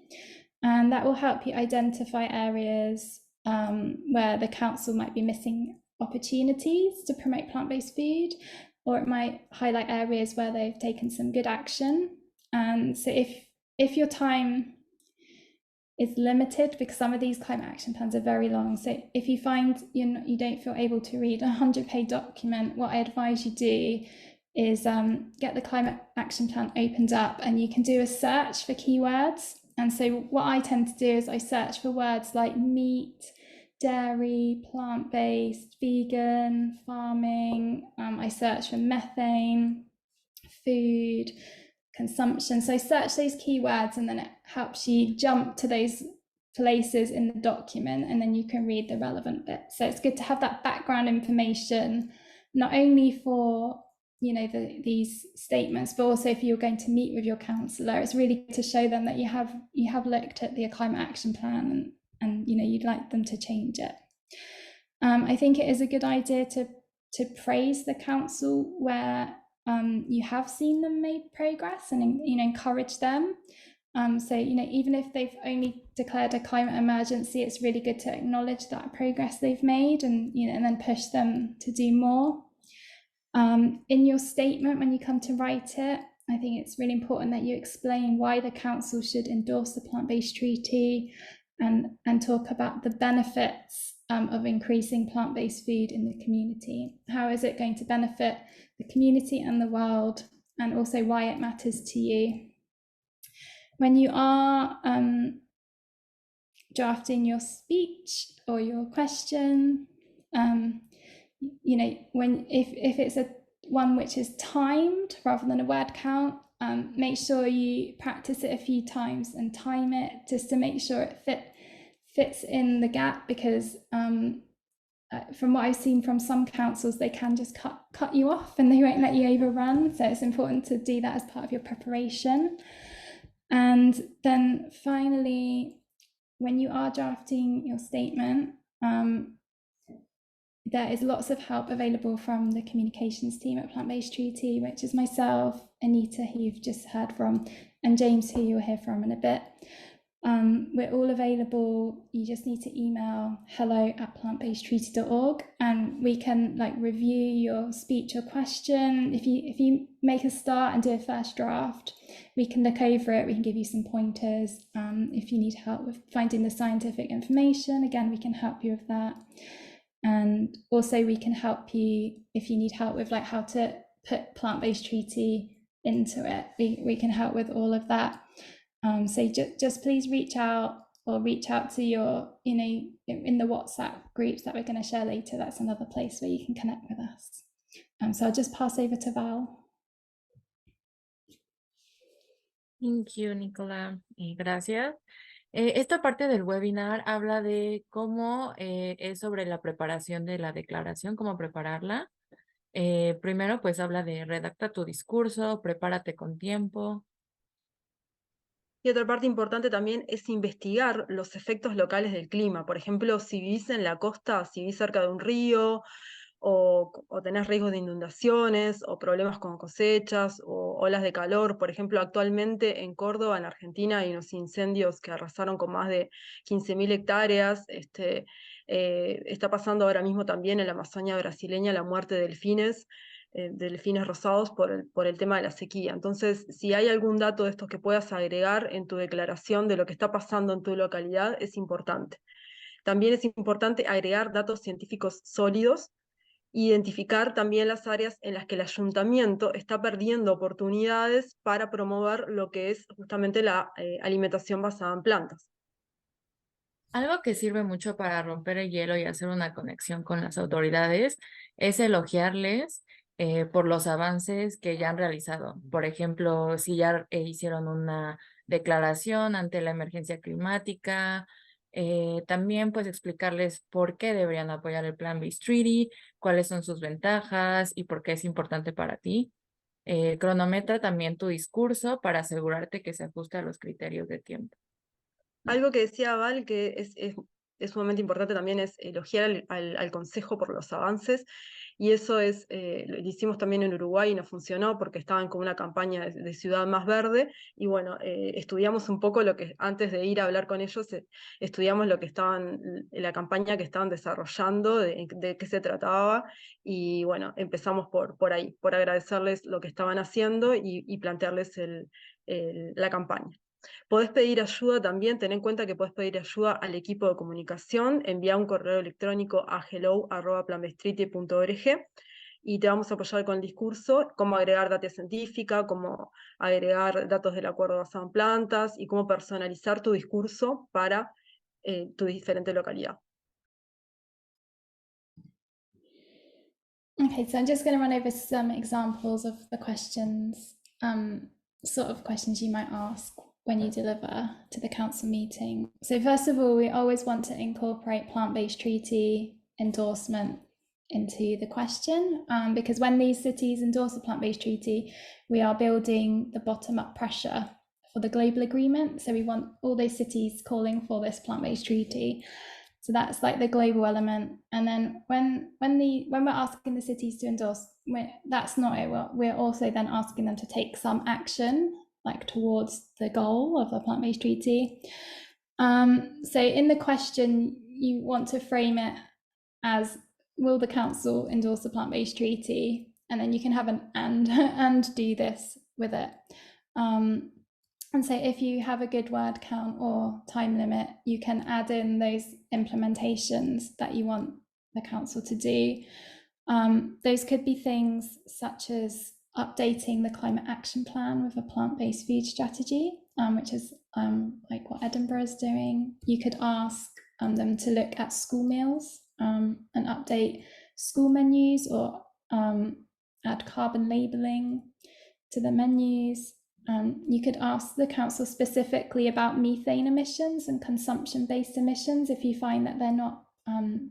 And that will help you identify areas where the council might be missing opportunities to promote plant-based food, or it might highlight areas where they've taken some good action. And so if your time is limited, because some of these climate action plans are very long, so if you find you don't feel able to read a 100-page document, what I advise you do is get the climate action plan opened up, and you can do a search for keywords. And so what I tend to do is I search for words like meat, dairy, plant-based, vegan, farming. I search for methane, food, consumption. So search those keywords, and then it helps you jump to those places in the document, and then you can read the relevant bits. So it's good to have that background information, not only for these statements, but also if you're going to meet with your councillor, it's really to show them that you have looked at the climate action plan, and you'd like them to change it. I think it is a good idea to praise the council where you have seen them make progress, and encourage them. So even if they've only declared a climate emergency, it's really good to acknowledge that progress they've made, and and then push them to do more. In your statement, when you come to write it, I think it's really important that you explain why the council should endorse the plant-based treaty, and talk about the benefits of increasing plant-based food in the community. How is it going to benefit the community and the world, and also why it matters to you. When you are drafting your speech or your question, if it's a one which is timed rather than a word count, make sure you practice it a few times and time it, just to make sure it fits in the gap, because from what I've seen from some councils, they can just cut you off and they won't let you overrun. So it's important to do that as part of your preparation. And then finally, when you are drafting your statement, there is lots of help available from the communications team at Plant-Based Treaty, which is myself, Anita, who you've just heard from, and James, who you'll hear from in a bit. We're all available. You just need to email hello@plantbasedtreaty.org, and we can review your speech or question. If you make a start and do a first draft, we can look over it. We can give you some pointers. If you need help with finding the scientific information, again, we can help you with that. And also we can help you if you need help with how to put Plant-Based Treaty into it. We can help with all of that. So just please reach out to your, in the WhatsApp groups that we're going to share later. That's another place where you can connect with us. So I'll just pass over to Val. Thank you, Nicola. Gracias. Esta parte del webinar habla de cómo es sobre la preparación de la declaración, cómo prepararla. Primero, pues habla de redacta tu discurso, prepárate con tiempo. Y otra parte importante también es investigar los efectos locales del clima. Por ejemplo, si vivís en la costa, si vivís cerca de un río, o tenés riesgos de inundaciones, o problemas con cosechas, o olas de calor. Por ejemplo, actualmente en Córdoba, en Argentina, hay unos incendios que arrasaron con más de 15.000 hectáreas. Está pasando ahora mismo también en la Amazonia brasileña la muerte de delfines rosados por el tema de la sequía. Entonces, si hay algún dato de estos que puedas agregar en tu declaración de lo que está pasando en tu localidad, es importante. También es importante agregar datos científicos sólidos, identificar también las áreas en las que el ayuntamiento está perdiendo oportunidades para promover lo que es justamente la alimentación basada en plantas. Algo que sirve mucho para romper el hielo y hacer una conexión con las autoridades es elogiarles por los avances que ya han realizado. Por ejemplo, si ya hicieron una declaración ante la emergencia climática, también pues explicarles por qué deberían apoyar el Plant-Based Treaty, cuáles son sus ventajas y por qué es importante para ti. Cronometra también tu discurso para asegurarte que se ajuste a los criterios de tiempo. Algo que decía Val, que es es sumamente importante también es elogiar al Consejo por los avances, y eso lo hicimos también en Uruguay y nos funcionó porque estaban con una campaña de ciudad más verde, y bueno, estudiamos un poco lo que, antes de ir a hablar con ellos, estudiamos lo que la campaña que estaban desarrollando, de qué se trataba, y bueno, empezamos por ahí, por agradecerles lo que estaban haciendo y plantearles la campaña. Podés pedir ayuda también, ten en cuenta que podés pedir ayuda al equipo de comunicación, envía un correo electrónico a hello@planbestreaty.org y te vamos a apoyar con el discurso, cómo agregar data científica, cómo agregar datos del acuerdo basado en plantas y cómo personalizar tu discurso para tu diferente localidad. Okay, so I'm just going to run over some examples of the questions, sort of questions you might ask when you deliver to the council meeting. So first of all, we always want to incorporate plant-based treaty endorsement into the question, because when these cities endorse a plant-based treaty, we are building the bottom-up pressure for the global agreement. So we want all those cities calling for this plant-based treaty. So that's like the global element. And then when we're asking the cities to endorse, that's not it. We're also then asking them to take some action, like towards the goal of a plant-based treaty. So in the question, you want to frame it as, will the council endorse a plant-based treaty? And then you can have an and do this with it. And so if you have a good word count or time limit, you can add in those implementations that you want the council to do. Those could be things such as updating the climate action plan with a plant-based food strategy, which is like what Edinburgh is doing. You could ask them to look at school meals and update school menus, or add carbon labelling to the menus. You could ask the council specifically about methane emissions and consumption-based emissions if you find that they're not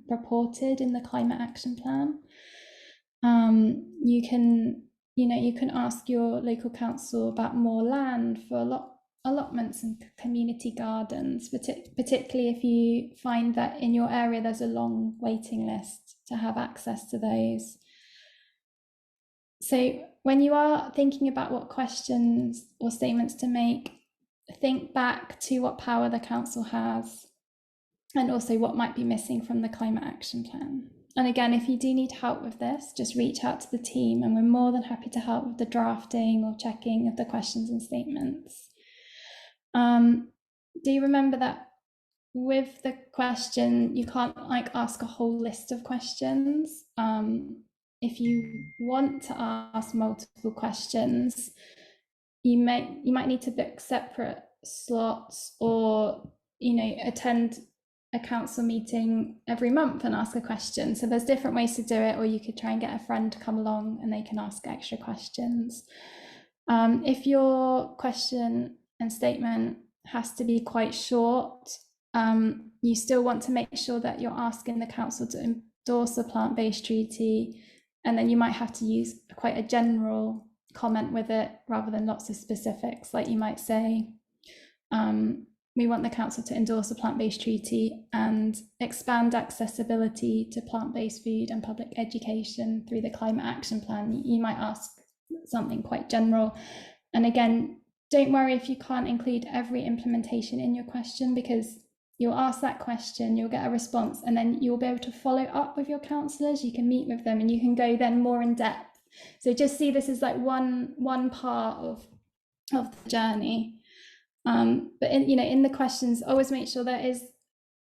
reported in the climate action plan. You can ask your local council about more land for allotments and community gardens, particularly if you find that in your area there's a long waiting list to have access to those. So when you are thinking about what questions or statements to make, think back to what power the council has and also what might be missing from the climate action plan. And again, if you do need help with this, just reach out to the team and we're more than happy to help with the drafting or checking of the questions and statements. Do you remember that with the question, you can't like ask a whole list of questions. If you want to ask multiple questions, you might need to book separate slots, or attend a council meeting every month and ask a question. So there's different ways to do it, or you could try and get a friend to come along and they can ask extra questions. If your question and statement has to be quite short, you still want to make sure that you're asking the council to endorse a plant-based treaty, and then you might have to use quite a general comment with it rather than lots of specifics. Like you might say, we want the council to endorse a plant-based treaty and expand accessibility to plant-based food and public education through the climate action plan. You might ask something quite general. And again, don't worry if you can't include every implementation in your question, because you'll ask that question, you'll get a response, and then you'll be able to follow up with your councillors. You can meet with them and you can go then more in depth. So just see this as like one part of the journey. But in the questions, always make sure there is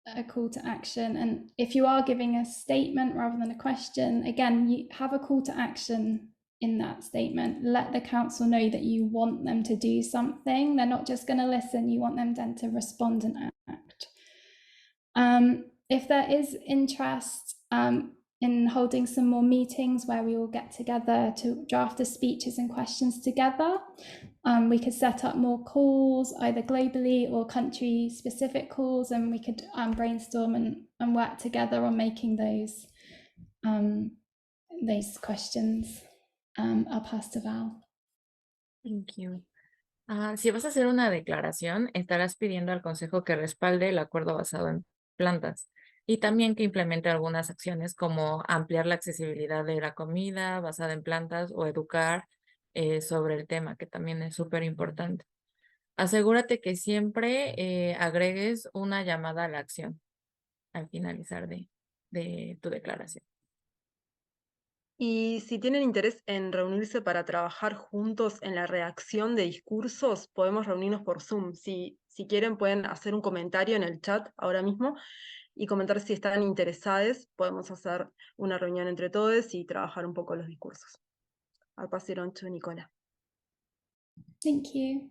a call to action. And if you are giving a statement rather than a question, again, you have a call to action in that statement. Let the council know that you want them to do something. They're not just going to listen, you want them then to respond and act. If there is interest in holding some more meetings where we all get together to draft the speeches and questions together, we could set up more calls, either globally or country specific calls, and we could brainstorm and work together on making those questions. I'll pass to Val. Thank you. Si vas a hacer una declaración, estarás pidiendo al Consejo que respalde el acuerdo basado en plantas. Y también que implemente algunas acciones como ampliar la accesibilidad de la comida basada en plantas o educar sobre el tema, que también es súper importante. Asegúrate que siempre agregues una llamada a la acción al finalizar de tu declaración. Y si tienen interés en reunirse para trabajar juntos en la redacción de discursos, podemos reunirnos por Zoom. Si quieren, pueden hacer un comentario en el chat ahora mismo y comentar si están interesados. Podemos hacer una reunión entre todos y trabajar un poco los discursos. I'll pass it on to Nicola. Thank you.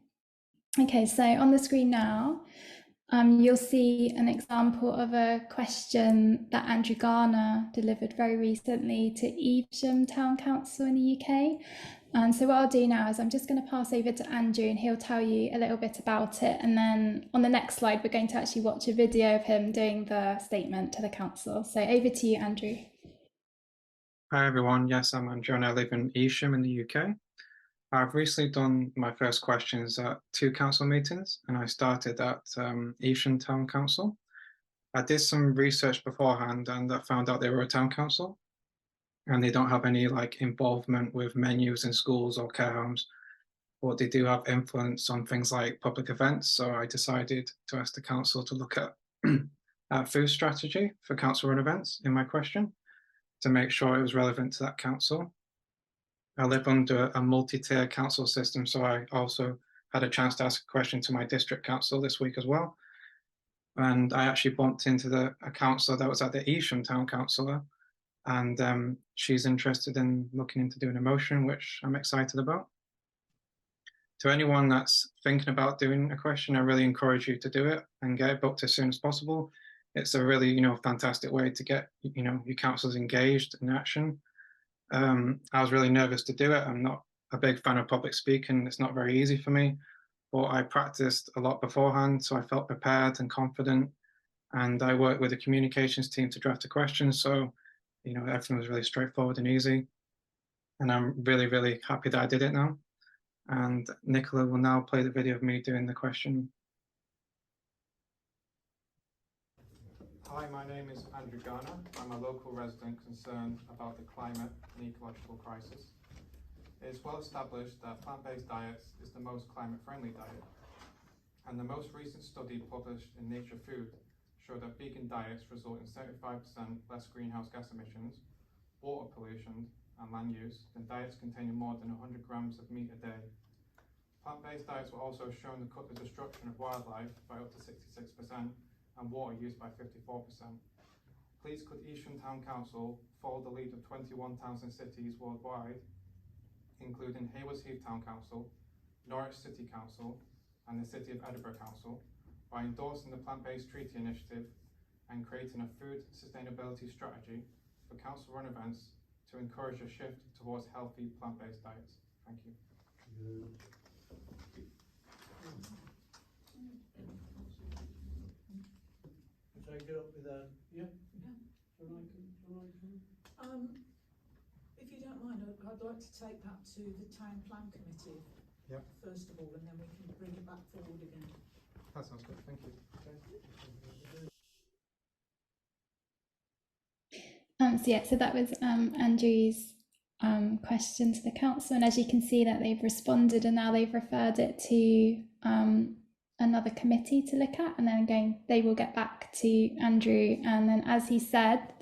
Okay, so on the screen now, you'll see an example of a question that Andrew Garner delivered very recently to Evesham Town Council in the UK. And so what I'll do now is I'm just going to pass over to Andrew and he'll tell you a little bit about it. And then on the next slide, we're going to actually watch a video of him doing the statement to the council. So over to you, Andrew. Hi everyone, yes, I'm Andrew and I live in Evesham in the UK. I've recently done my first questions at 2 council meetings and I started at Evesham Town Council. I did some research beforehand and I found out they were a town council and they don't have any involvement with menus in schools or care homes, but they do have influence on things like public events. So I decided to ask the council to look at food strategy for council run events in my question to make sure it was relevant to that council. I live under a multi-tier council system, so I also had a chance to ask a question to my district council this week as well. And I actually bumped into a councillor that was at the Evesham Town Councillor, and she's interested in looking into doing a motion, which I'm excited about. To anyone that's thinking about doing a question, I really encourage you to do it and get it booked as soon as possible. It's a really, fantastic way to get, your councillors engaged in action. I was really nervous to do it. I'm not a big fan of public speaking. It's not very easy for me, but I practiced a lot beforehand, so I felt prepared and confident. And I worked with the communications team to draft a question, so everything was really straightforward and easy. And I'm really, really happy that I did it now. And Nicola will now play the video of me doing the question. Hi, my name is Andrew Garner. I'm a local resident concerned about the climate and ecological crisis. It is well established that plant-based diets is the most climate-friendly diet. And the most recent study published in Nature Food showed that vegan diets result in 75% less greenhouse gas emissions, water pollution, and land use than diets containing more than 100 grams of meat a day. Plant-based diets were also shown to cut the destruction of wildlife by up to 66%. And water use by 54%. Please could Evesham Town Council follow the lead of 21 towns and cities worldwide, including Haywards Heath Town Council, Norwich City Council, and the City of Edinburgh Council, by endorsing the Plant-Based Treaty Initiative and creating a food sustainability strategy for council run events to encourage a shift towards healthy plant-based diets. Thank you. I get up with that? Yeah? Yeah. If If you don't mind, I'd like to take that to the Town Plan Committee first of all, and then we can bring it back forward again. That sounds good, thank you. So that was Andrew's question to the council, and as you can see that they've responded and now they've referred it to another committee to look at, and then again they will get back to Andrew. And then, as he said,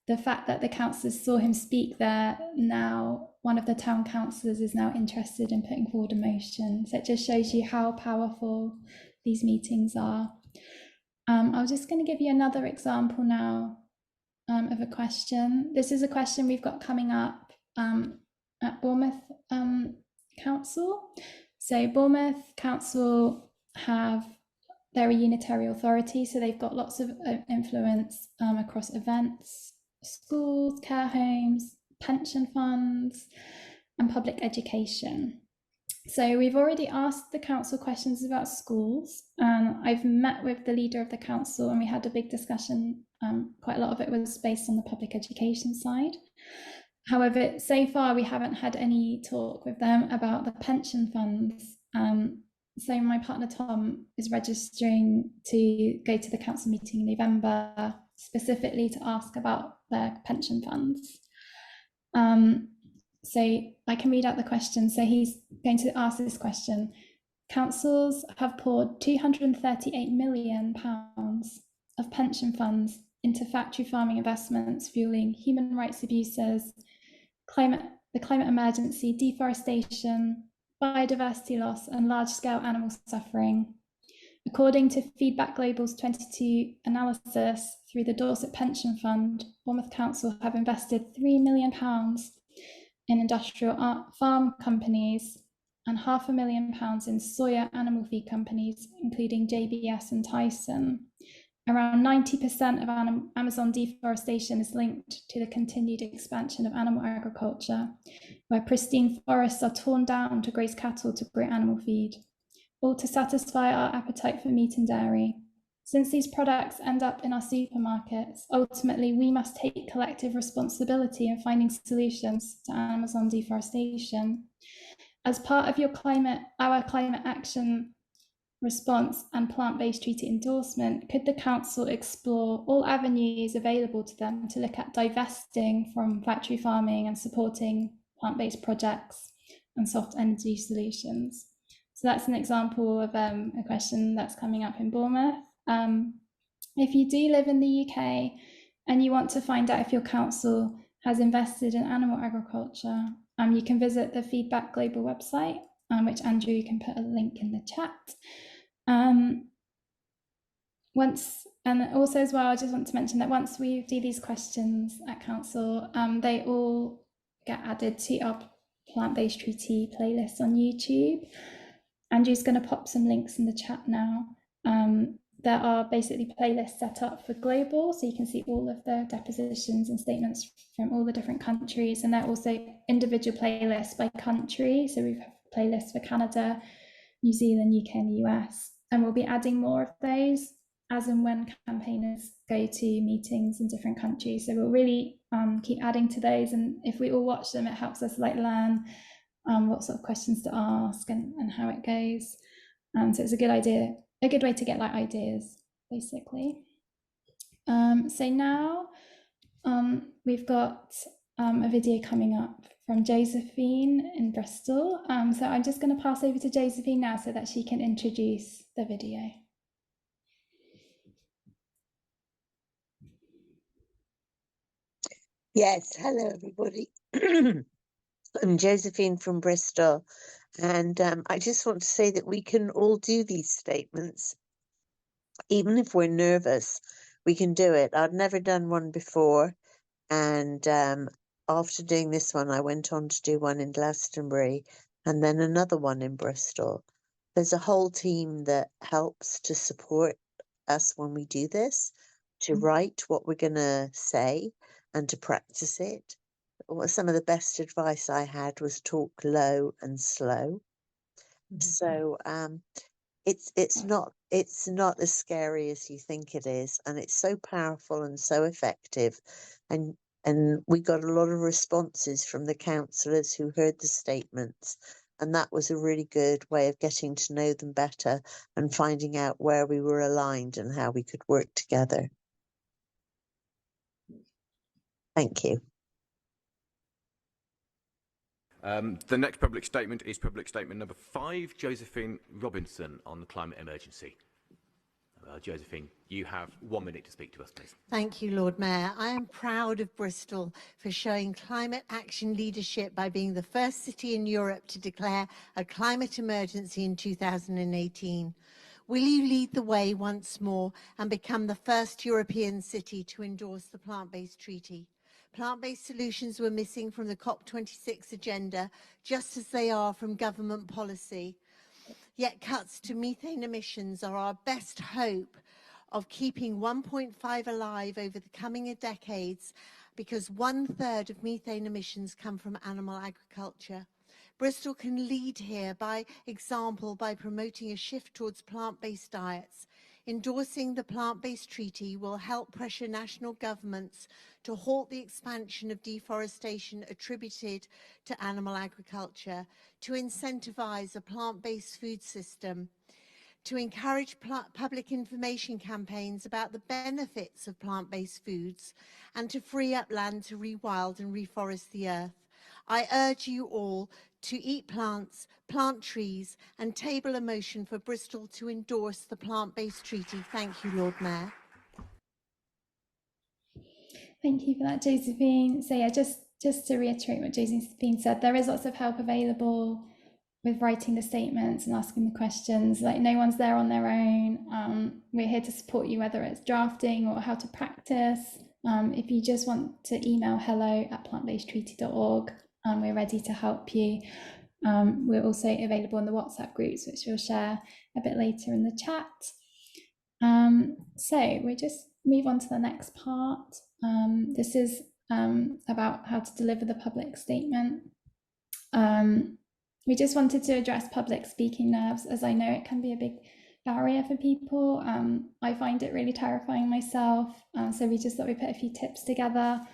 the fact that the councillors saw him speak there, now one of the town councillors is now interested in putting forward a motion. So it just shows you how powerful these meetings are. I was just going to give you another example now of a question. This is a question we've got coming up at Bournemouth Council. So Bournemouth Council they're a unitary authority, so they've got lots of influence across events, schools, care homes, pension funds, and public education. So we've already asked the council questions about schools. I've met with the leader of the council and we had a big discussion. Quite a lot of it was based on the public education side. However, so far we haven't had any talk with them about the pension funds. So my partner Tom is registering to go to the council meeting in November, specifically to ask about their pension funds. So I can read out the question. So he's going to ask this question. Councils have poured £238 million of pension funds into factory farming investments, fueling human rights abuses, the climate emergency, deforestation, biodiversity loss, and large-scale animal suffering. According to Feedback Global's 22 analysis through the Dorset Pension Fund, Bournemouth Council have invested £3 million in industrial farm companies and £500,000 in soya animal feed companies, including JBS and Tyson. Around 90% of Amazon deforestation is linked to the continued expansion of animal agriculture, where pristine forests are torn down to graze cattle to grow animal feed, all to satisfy our appetite for meat and dairy. Since these products end up in our supermarkets, ultimately we must take collective responsibility in finding solutions to Amazon deforestation. As part of our climate action response and plant-based treaty endorsement, could the council explore all avenues available to them to look at divesting from factory farming and supporting plant-based projects and soft energy solutions? So that's an example of a question that's coming up in Bournemouth. If you do live in the UK and you want to find out if your council has invested in animal agriculture, you can visit the Feedback Global website, which Andrew can put a link in the chat. And also as well, I just want to mention that once we do these questions at council, they all get added to our plant-based treaty playlist on YouTube. Andrew's going to pop some links in the chat now. There are basically playlists set up for global, so you can see all of the depositions and statements from all the different countries, and there are also individual playlists by country. So we've playlists for Canada, New Zealand, UK, and the US, and we'll be adding more of those as and when campaigners go to meetings in different countries. So we'll really keep adding to those, and if we all watch them, it helps us learn what sort of questions to ask and how it goes. So it's a good way to get ideas, basically. So now we've got a video coming up from Josephine in Bristol. So I'm just going to pass over to Josephine now so that she can introduce the video. Yes, hello everybody. I'm Josephine from Bristol, and I just want to say that we can all do these statements. Even if we're nervous, we can do it. I'd never done one before, and after doing this one, I went on to do one in Glastonbury and then another one in Bristol. There's a whole team that helps to support us when we do this, to write what we're going to say and to practice it. Some of the best advice I had was talk low and slow. So it's not as scary as you think it is, and it's so powerful and so effective, and we got a lot of responses from the councillors who heard the statements, and that was a really good way of getting to know them better and finding out where we were aligned and how we could work together. Thank you. The next public statement is public statement number 5, Josephine Robinson on the climate emergency. Josephine, you have 1 minute to speak to us, please. Thank you, Lord Mayor. I am proud of Bristol for showing climate action leadership by being the first city in Europe to declare a climate emergency in 2018. Will you lead the way once more and become the first European city to endorse the plant-based treaty? Plant-based solutions were missing from the COP26 agenda, just as they are from government policy. Yet cuts to methane emissions are our best hope of keeping 1.5 alive over the coming decades, because 1/3 of methane emissions come from animal agriculture. Bristol can lead here by example by promoting a shift towards plant-based diets. Endorsing the plant-based treaty will help pressure national governments to halt the expansion of deforestation attributed to animal agriculture, to incentivize a plant-based food system, to encourage public information campaigns about the benefits of plant-based foods, and to free up land to rewild and reforest the earth. I urge you all to eat plants, plant trees, and table a motion for Bristol to endorse the plant-based treaty. Thank you, Lord Mayor. Thank you for that, Josephine. So yeah, just to reiterate what Josephine said, there is lots of help available with writing the statements and asking the questions. Like, no one's there on their own. We're here to support you, whether it's drafting or how to practice. If you just want to email hello@plantbasedtreaty.org, we're ready to help you. We're also available in the WhatsApp groups, which we'll share a bit later in the chat. So we'll just move on to the next part. This is about how to deliver the public statement. We just wanted to address public speaking nerves, as I know it can be a big barrier for people. I find it really terrifying myself. So we just thought we'd put a few tips together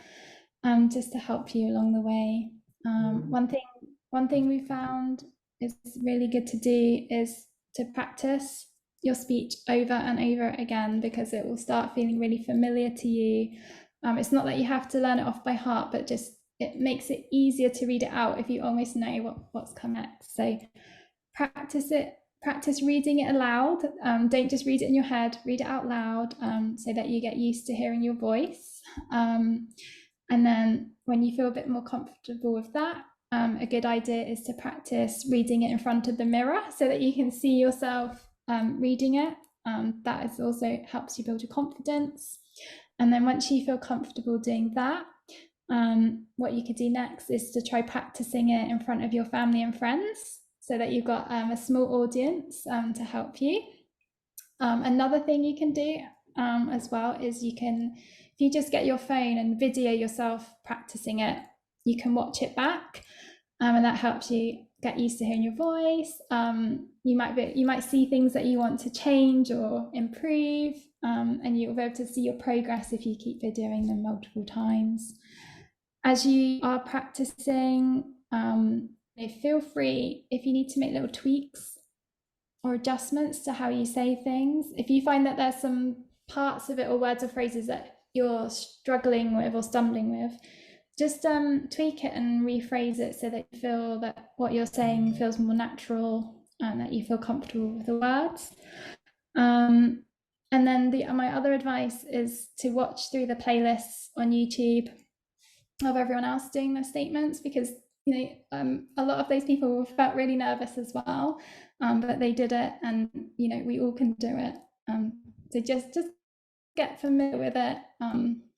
just to help you along the way. One thing we found is really good to do is to practice your speech over and over again, because it will start feeling really familiar to you. It's not that you have to learn it off by heart, but just it makes it easier to read it out if you almost know what's come next. So practice it. Practice reading it aloud. Don't just read it in your head, read it out loud, so that you get used to hearing your voice. And then when you feel a bit more comfortable with that, a good idea is to practice reading it in front of the mirror so that you can see yourself reading it. That is also helps you build your confidence. And then once you feel comfortable doing that, what you could do next is to try practicing it in front of your family and friends, so that you've got a small audience to help you. Another thing you can do as well is if you just get your phone and video yourself practicing it, you can watch it back, and that helps you get used to hearing your voice. You might see things that you want to change or improve, and you'll be able to see your progress if you keep videoing them multiple times. As you are practicing, feel free if you need to make little tweaks or adjustments to how you say things. If you find that there's some parts of it or words or phrases that you're struggling with or stumbling with, just tweak it and rephrase it so that you feel that what you're saying feels more natural and that you feel comfortable with the words. And then my other advice is to watch through the playlists on YouTube of everyone else doing their statements, because a lot of those people felt really nervous as well, but they did it, and we all can do it. So just get familiar with it,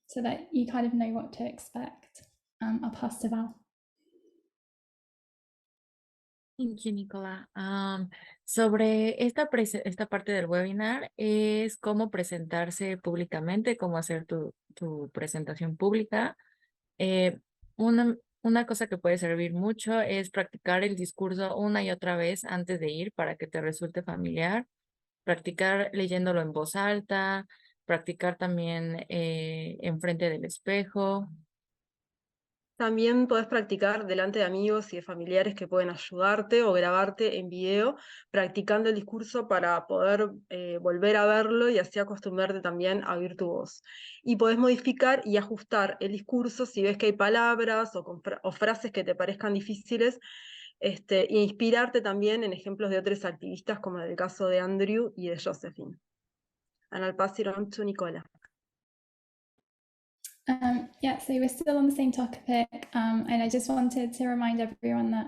so that you kind of know what to expect. I'll pass to Val. Thank you, Nicola. Sobre esta parte del webinar es cómo presentarse públicamente, cómo hacer tu presentación pública. Una cosa que puede servir mucho es practicar el discurso una y otra vez antes de ir para que te resulte familiar. Practicar leyéndolo en voz alta, practicar también enfrente del espejo. También podés practicar delante de amigos y de familiares que pueden ayudarte, o grabarte en video practicando el discurso para poder volver a verlo y así acostumbrarte también a oír tu voz. Y podés modificar y ajustar el discurso si ves que hay palabras o frases que te parezcan difíciles, e inspirarte también en ejemplos de otros activistas, como en el caso de Andrew y de Josephine. And I'll pass it on to Nicola. Yeah, so we're still on the same topic, and I just wanted to remind everyone that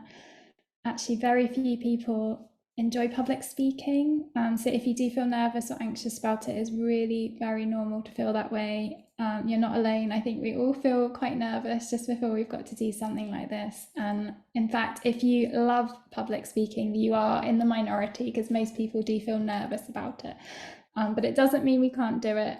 actually very few people enjoy public speaking. So if you do feel nervous or anxious about it, it's really very normal to feel that way. You're not alone. I think we all feel quite nervous just before we've got to do something like this. And in fact, if you love public speaking, you are in the minority, because most people do feel nervous about it. But it doesn't mean we can't do it.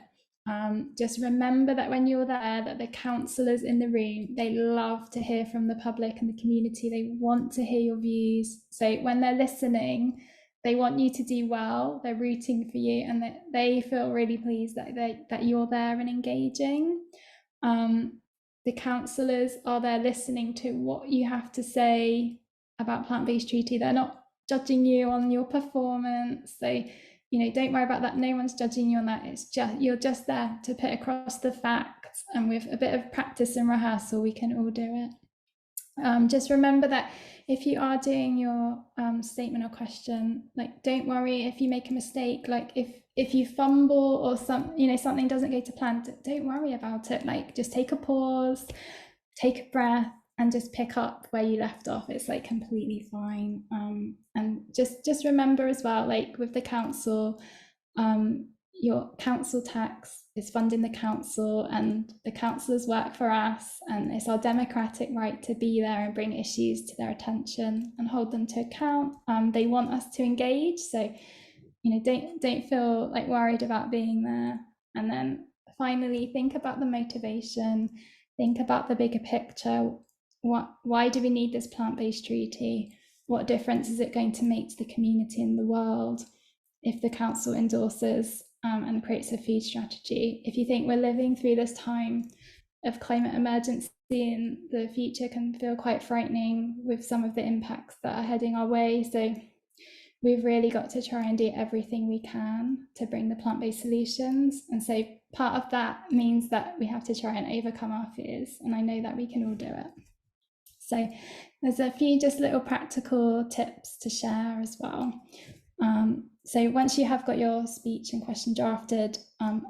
Just remember that when you're there, that the counsellors in the room, they love to hear from the public and the community. They want to hear your views. So when they're listening, they want you to do well. They're rooting for you, and that they feel really pleased that you're there and engaging. The councillors are there listening to what you have to say about plant-based treaty. They're not judging you on your performance. So, don't worry about that. No one's judging you on that. It's just, you're just there to put across the facts, and with a bit of practice and rehearsal, we can all do it. Just remember that if you are doing your statement or question, like, don't worry if you make a mistake. Like, if you fumble or something doesn't go to plan, don't worry about it. Like, just take a pause, take a breath, and just pick up where you left off. It's like completely fine. And just remember as well, like with the council, your council tax is funding the council, and the councillors work for us, and it's our democratic right to be there and bring issues to their attention and hold them to account. They want us to engage, so don't feel like worried about being there. And then finally, think about the motivation, think about the bigger picture. Why do we need this plant-based treaty? What difference is it going to make to the community and the world if the council endorses and creates a food strategy? If you think we're living through this time of climate emergency and the future can feel quite frightening with some of the impacts that are heading our way, so we've really got to try and do everything we can to bring the plant-based solutions. And so part of that means that we have to try and overcome our fears, and I know that we can all do it. So there's a few just little practical tips to share as well. So once you have got your speech and question drafted,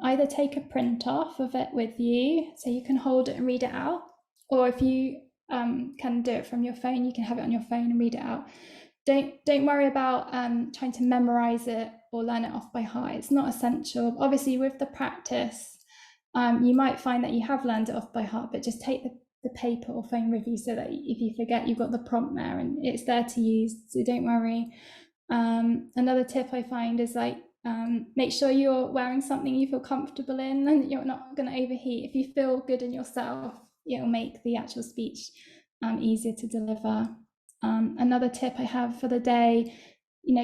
either take a print off of it with you so you can hold it and read it out, or if you can do it from your phone, you can have it on your phone and read it out. Don't worry about trying to memorize it or learn it off by heart. It's not essential. Obviously, with the practice, you might find that you have learned it off by heart, but just take the paper or phone with you so that if you forget, you've got the prompt there and it's there to use, so don't worry. Another tip I find is make sure you're wearing something you feel comfortable in and you're not going to overheat. If you feel good in yourself, it'll make the actual speech easier to deliver. Another tip I have for the day,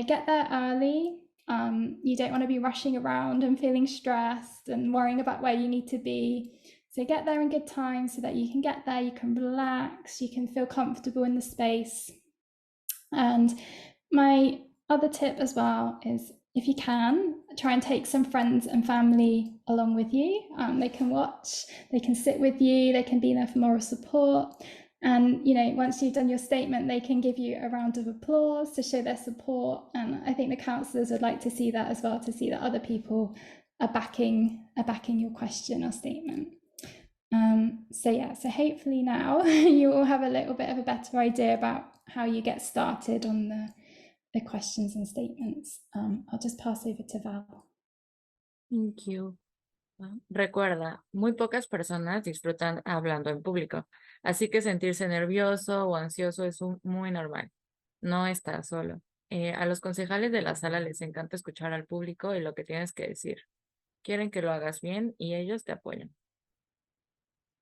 get there early. You don't want to be rushing around and feeling stressed and worrying about where you need to be. So get there in good time so that you can get there, you can relax, you can feel comfortable in the space. And my other tip as well is, if you can, try and take some friends and family along with you. They can watch, they can sit with you, they can be there for moral support. And once you've done your statement, they can give you a round of applause to show their support. And I think the councillors would like to see that as well, to see that other people are backing your question or statement. So hopefully now you all have a little bit of a better idea about how you get started on the questions and statements. I'll just pass over to Val. Thank you. Recuerda, muy pocas personas disfrutan hablando en público, así que sentirse nervioso o ansioso es muy normal. No estás solo. A los concejales de la sala les encanta escuchar al público y lo que tienes que decir. Quieren que lo hagas bien y ellos te apoyan.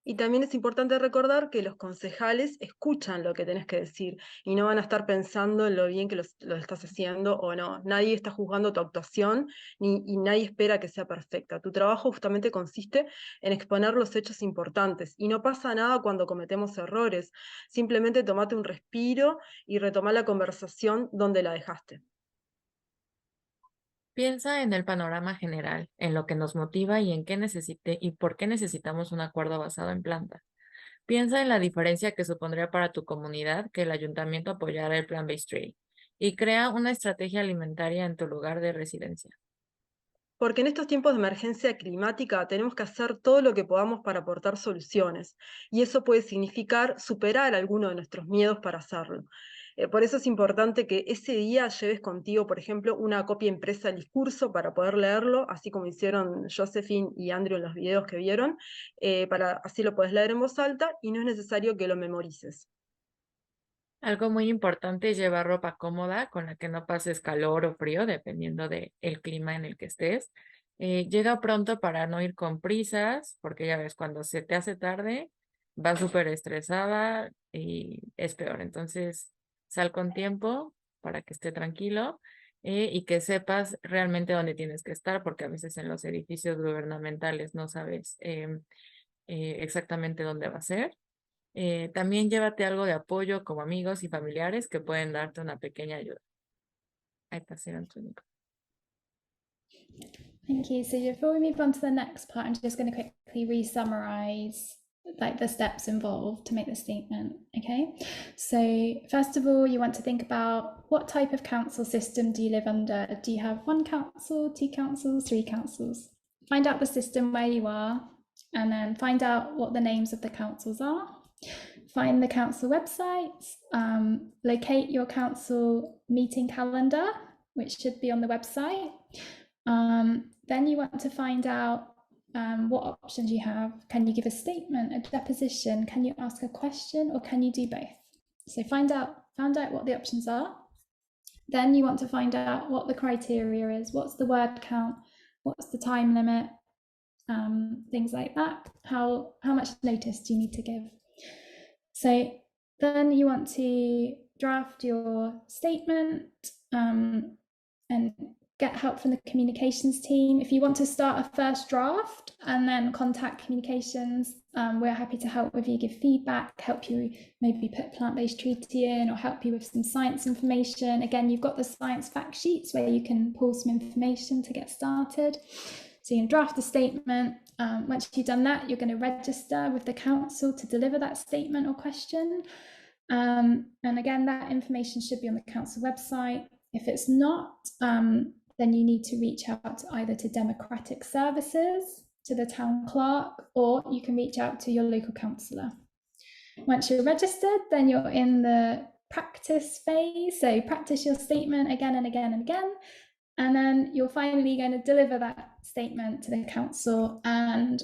Y también es importante recordar que los concejales escuchan lo que tenés que decir y no van a estar pensando en lo bien que lo estás haciendo o no. Nadie está juzgando tu actuación y nadie espera que sea perfecta. Tu trabajo justamente consiste en exponer los hechos importantes y no pasa nada cuando cometemos errores. Simplemente tomate un respiro y retoma la conversación donde la dejaste. Piensa en el panorama general, en lo que nos motiva y en qué y por qué necesitamos un acuerdo basado en plantas. Piensa en la diferencia que supondría para tu comunidad que el ayuntamiento apoyara el Plan Based Trade y crea una estrategia alimentaria en tu lugar de residencia. Porque en estos tiempos de emergencia climática tenemos que hacer todo lo que podamos para aportar soluciones, y eso puede significar superar alguno de nuestros miedos para hacerlo. Por eso es importante que ese día lleves contigo, por ejemplo, una copia impresa del discurso para poder leerlo, así como hicieron Josephine y Andrew en los videos que vieron, así lo puedes leer en voz alta y no es necesario que lo memorices. Algo muy importante es llevar ropa cómoda con la que no pases calor o frío, dependiendo del clima en el que estés. Llega pronto para no ir con prisas, porque ya ves, cuando se te hace tarde, vas súper estresada y es peor. Entonces, sal con tiempo para que esté tranquilo y que sepas realmente dónde tienes que estar, porque a veces en los edificios gubernamentales no sabes exactamente dónde va a ser. También llévate algo de apoyo como amigos y familiares que pueden darte una pequeña ayuda. Ahí pasaron tu único. Thank you. So before we move on to the next part, I'm just going to quickly re-summarize like the steps involved to make the statement. Okay. So first of all, you want to think about what type of council system do you live under? Do you have one council, two councils, three councils? Find out the system where you are, and then find out what the names of the councils are. Find the council websites, locate your council meeting calendar, which should be on the website. Then you want to find out what options you have. Can you give a statement, a deposition? Can you ask a question, or can you do both? So find out what the options are. Then you want to find out what the criteria is. What's the word count? What's the time limit? Things like that. How much notice do you need to give? So then you want to draft your statement and get help from the communications team. If you want to start a first draft and then contact communications, we're happy to help with you, give feedback, help you maybe put plant-based treaty in, or help you with some science information. Again, you've got the science fact sheets where you can pull some information to get started. So you can draft a statement. Once you've done that, you're going to register with the council to deliver that statement or question. And again, that information should be on the council website. If it's not, then you need to reach out either to Democratic Services, to the town clerk, or you can reach out to your local councillor. Once you're registered, then you're in the practice phase. So practice your statement again and again and again. And then you're finally going to deliver that statement to the council. And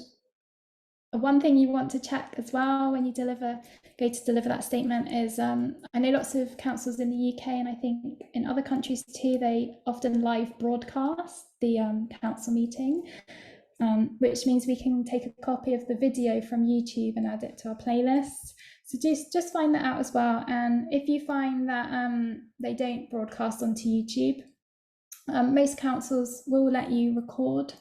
one thing you want to check as well when you go to deliver that statement is, I know lots of councils in the UK, and I think in other countries too, they often live broadcast the council meeting, which means we can take a copy of the video from YouTube and add it to our playlist. So just find that out as well. And if you find that they don't broadcast onto YouTube, most councils will let you record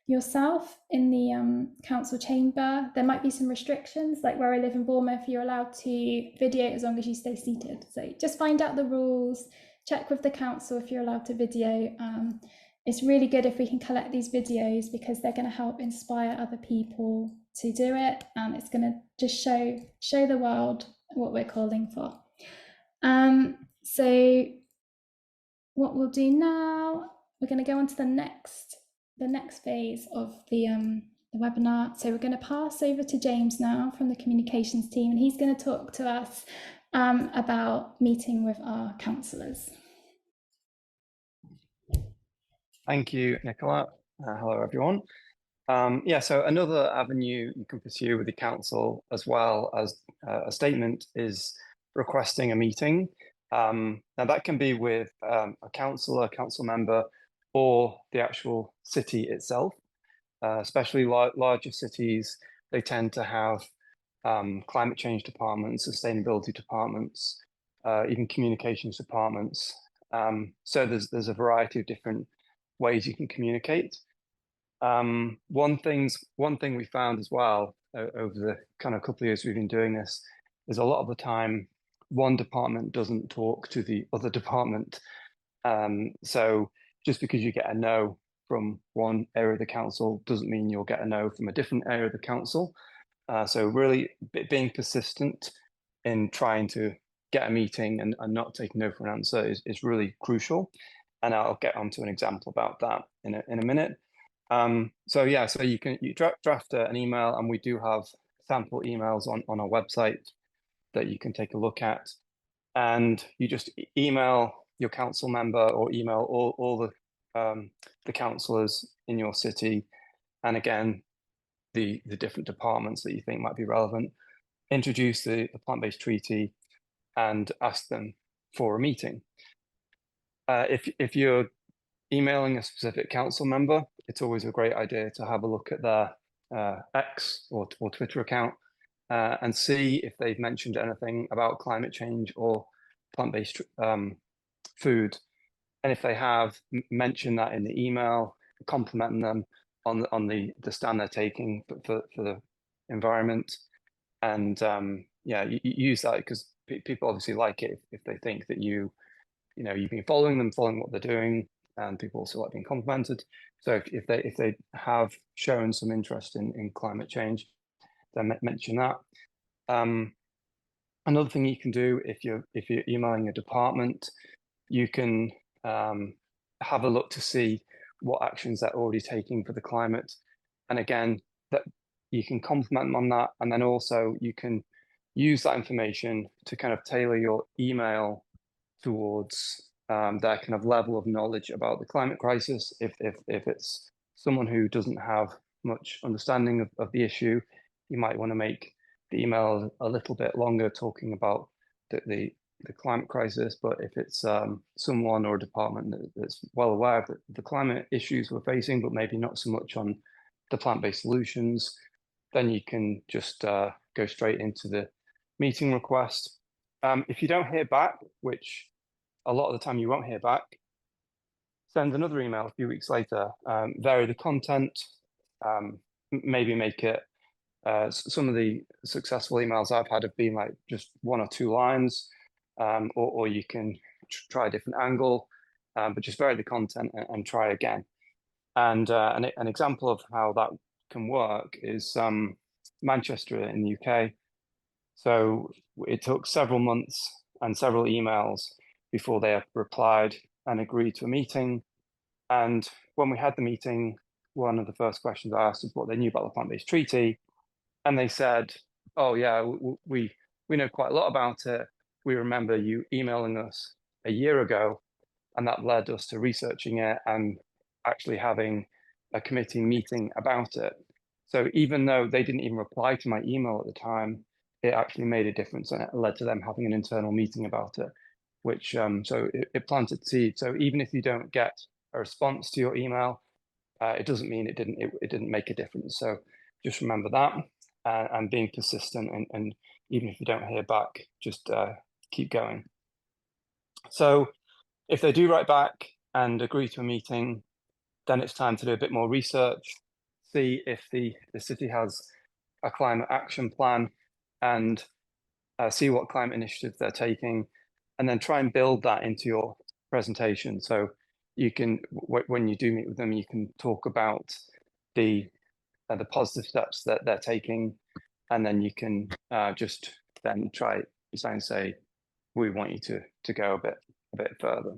yourself in the council chamber. There might be some restrictions, like where I live in Bournemouth, you're allowed to video as long as you stay seated. So just find out the rules, check with the council if you're allowed to video. It's really good if we can collect these videos, because they're going to help inspire other people to do it, and it's going to just show the world what we're calling for. So what we'll do now, we're going to go on to the next phase of the webinar. So we're going to pass over to James now from the communications team, and he's going to talk to us about meeting with our councillors. Thank you, Nicola. Hello, everyone. So another avenue you can pursue with the council, as well as a statement, is requesting a meeting. Now that can be with a councillor, council member, or the actual city itself. Especially larger cities, they tend to have climate change departments, sustainability departments, even communications departments. So there's a variety of different ways you can communicate. One thing we found as well over the kind of couple of years we've been doing this is a lot of the time one department doesn't talk to the other department. So just because you get a no from one area of the council doesn't mean you'll get a no from a different area of the council. So really being persistent in trying to get a meeting and not taking no for an answer is really crucial. And I'll get onto an example about that in a minute. So you draft an email, and we do have sample emails on our website that you can take a look at. And you just email your council member, or email all the councillors in your city, and again, the different departments that you think might be relevant. Introduce the plant-based treaty and ask them for a meeting. If you're emailing a specific council member, it's always a great idea to have a look at their X or Twitter account and see if they've mentioned anything about climate change or plant-based food And if they have, mention that in the email, compliment them on the stand they're taking for the environment. And yeah, you use that because people obviously like it if they think that you've been following them, following what they're doing, and people also like being complimented. So if they have shown some interest in climate change, then mention that. Another thing you can do if you're emailing a department, you can have a look to see what actions they're already taking for the climate, and again, that you can compliment them on that, and then also you can use that information to kind of tailor your email towards their kind of level of knowledge about the climate crisis. If it's someone who doesn't have much understanding of the issue, you might want to make the email a little bit longer, talking about the climate crisis. But if it's someone or a department that's well aware of the climate issues we're facing, but maybe not so much on the plant-based solutions, then you can just go straight into the meeting request. If you don't hear back, which a lot of the time you won't hear back, send another email a few weeks later, vary the content, maybe make it, some of the successful emails I've had have been like just 1 or 2 lines, or you can try a different angle, but just vary the content and try again. And an example of how that can work is Manchester in the UK. So it took several months and several emails before they replied and agreed to a meeting. And when we had the meeting, one of the first questions I asked was what they knew about the plant-based treaty. And they said, oh yeah, we know quite a lot about it. We remember you emailing us a year ago, and that led us to researching it and actually having a committee meeting about it. So even though they didn't even reply to my email at the time, it actually made a difference, and it led to them having an internal meeting about it, which so it planted seeds. So even if you don't get a response to your email, it doesn't mean it didn't make a difference. So just remember that, and being persistent, and even if you don't hear back, just keep going. So if they do write back and agree to a meeting, then it's time to do a bit more research, see if the city has a climate action plan, and see what climate initiatives they're taking, and then try and build that into your presentation. So you can, when you do meet with them, you can talk about the positive steps that they're taking, and then you can just then try and say, we want you to go a bit further.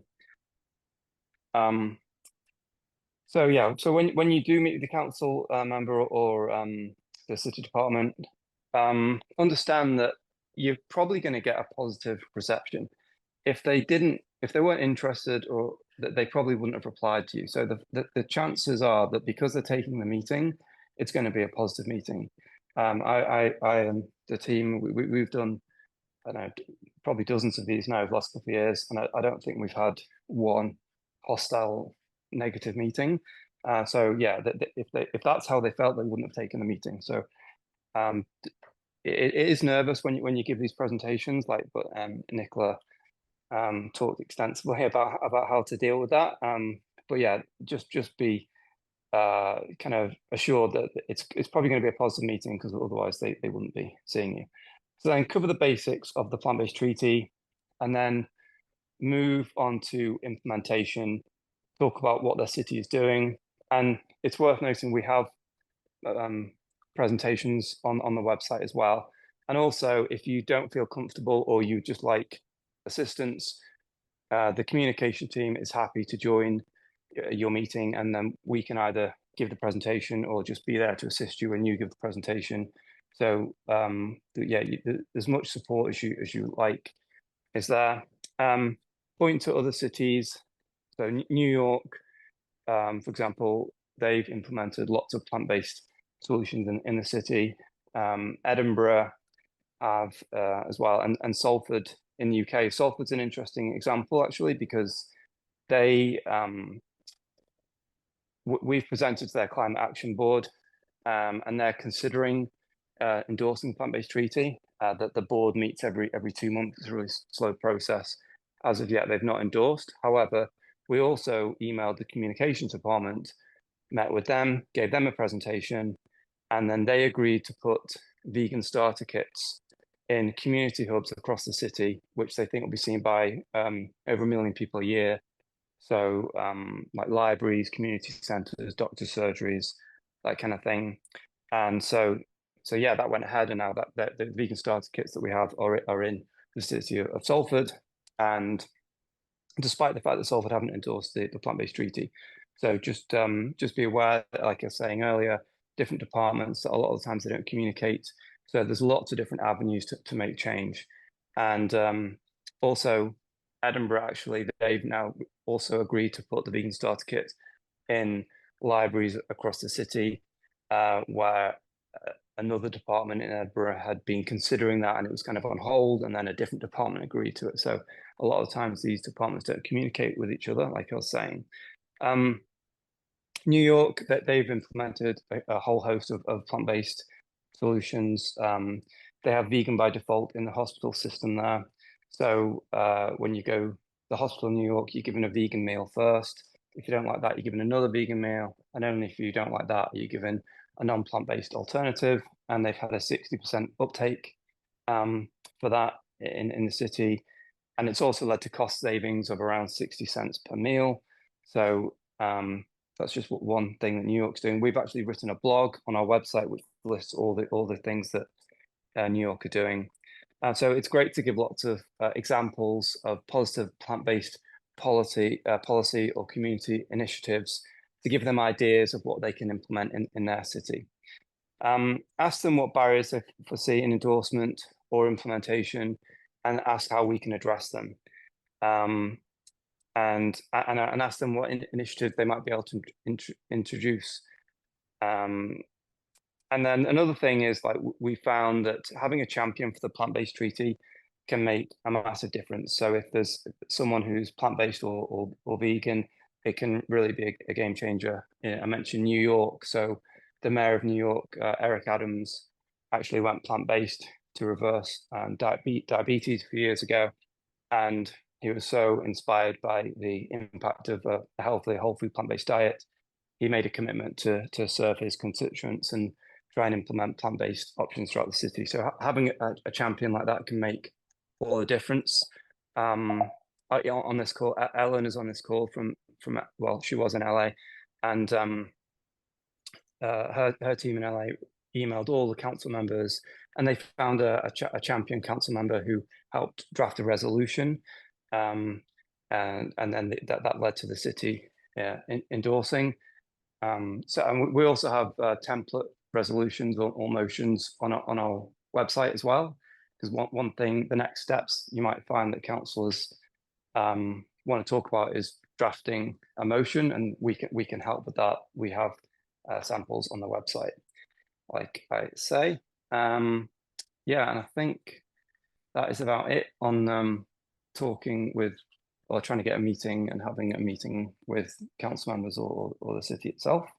So yeah, so when you do meet with the council member or the city department, understand that you're probably going to get a positive reception. If they weren't interested, or that they probably wouldn't have replied to you. So the chances are that because they're taking the meeting, it's going to be a positive meeting. I and the team, we've done, I don't know, probably dozens of these now over the last couple of years, and I don't think we've had one hostile negative meeting. So yeah, if that's how they felt, they wouldn't have taken the meeting. So it is nervous when you give these presentations, like, but Nicola talked extensively about how to deal with that. But yeah, just be kind of assured that it's probably going to be a positive meeting, because otherwise they wouldn't be seeing you. So then cover the basics of the plant-based treaty, and then move on to implementation, talk about what their city is doing. And it's worth noting we have presentations on the website as well. And also, if you don't feel comfortable or you just like assistance, the communication team is happy to join your meeting, and then we can either give the presentation or just be there to assist you when you give the presentation. So yeah, as much support as you like is there. Point to other cities. So New York, for example, they've implemented lots of plant-based solutions in the city. Edinburgh have as well, and Salford in the UK. Salford's an interesting example, actually, because they we've presented to their climate action board, and they're considering endorsing the plant-based treaty. That the board meets every 2 months. It's a really slow process. As of yet, they've not endorsed. However, we also emailed the communications department, met with them, gave them a presentation, and then they agreed to put vegan starter kits in community hubs across the city, which they think will be seen by over 1 million people a year. So like libraries, community centres, doctor surgeries, that kind of thing. And so yeah, that went ahead, and now that the vegan starter kits that we have are in the city of Salford, and despite the fact that Salford haven't endorsed the plant-based treaty. So just be aware that, like I was saying earlier, different departments, a lot of the times they don't communicate. So there's lots of different avenues to make change. And also Edinburgh, actually, they've now also agreed to put the vegan starter kit in libraries across the city, where another department in Edinburgh had been considering that, and it was kind of on hold, and then a different department agreed to it. So a lot of times these departments don't communicate with each other, like I was saying. New York, that they've implemented a whole host of plant-based solutions. They have vegan by default in the hospital system there. So when you go to the hospital in New York, you're given a vegan meal first. If you don't like that, you're given another vegan meal. And only if you don't like that, you're given a non-plant-based alternative. And they've had a 60% uptake for that in the city. And it's also led to cost savings of around 60 cents per meal. So that's just one thing that New York's doing. We've actually written a blog on our website which lists all the things that New York are doing. So it's great to give lots of examples of positive plant-based policy or community initiatives to give them ideas of what they can implement in their city. Ask them what barriers they foresee in endorsement or implementation, and ask how we can address them. And ask them what initiatives they might be able to introduce. And then another thing is, like, we found that having a champion for the plant-based treaty can make a massive difference. So if there's someone who's plant-based or vegan, it can really be a game changer. I mentioned New York. So the mayor of New York, Eric Adams, actually went plant-based to reverse diabetes a few years ago. And he was so inspired by the impact of a healthy, whole food, plant-based diet. He made a commitment to serve his constituents and try and implement plant-based options throughout the city. So having a champion like that can make all the difference. On this call, Ellen is on this call from well, she was in LA, and her team in LA emailed all the council members, and they found a champion council member who helped draft a resolution, and then that led to the city endorsing. And we also have template resolutions or motions on our website as well. Because one thing, the next steps you might find that councillors want to talk about is drafting a motion, and we can help with that. We have samples on the website, like I say. Yeah, and I think that is about it on talking with, or trying to get a meeting and having a meeting with council members or the city itself.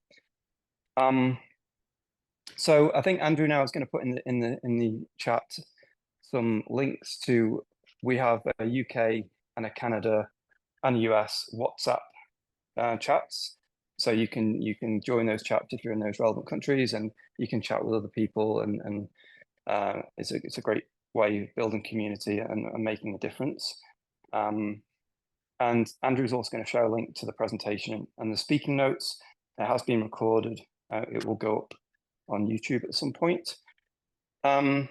So I think Andrew now is going to put in the chat some links to, we have a UK and a Canada and US WhatsApp chats. So you can join those chats if you're in those relevant countries, and you can chat with other people, and it's a great way of building community and making a difference. And Andrew's also going to share a link to the presentation and the speaking notes. It has been recorded. It will go up on YouTube at some point. I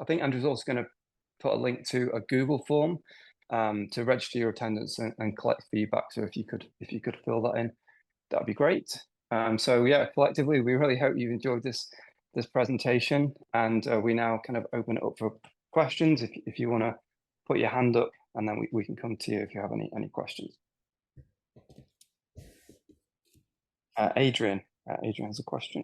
think Andrew's also going to put a link to a Google form to register your attendance and collect feedback. So if you could fill that in, that'd be great. So yeah, collectively, we really hope you enjoyed this presentation, and we now kind of open it up for questions. If you want to put your hand up, and then we can come to you if you have any questions. Adrian has a question.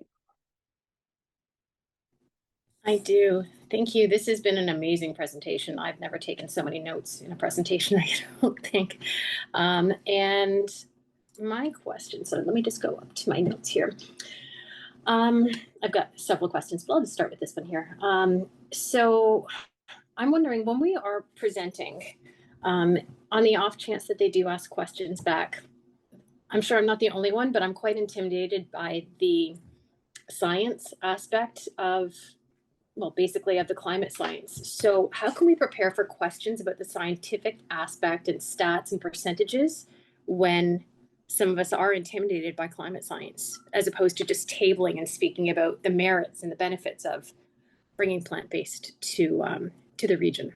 I do. Thank you. This has been an amazing presentation. I've never taken so many notes in a presentation, I don't think. And my question, so let me just go up to my notes here. I've got several questions, but I'll just start with this one here. So I'm wondering, when we are presenting On the off chance that they do ask questions back, I'm sure I'm not the only one, but I'm quite intimidated by the science aspect of, well, basically of the climate science. So how can we prepare for questions about the scientific aspect and stats and percentages when some of us are intimidated by climate science, as opposed to just tabling and speaking about the merits and the benefits of bringing plant-based to the region?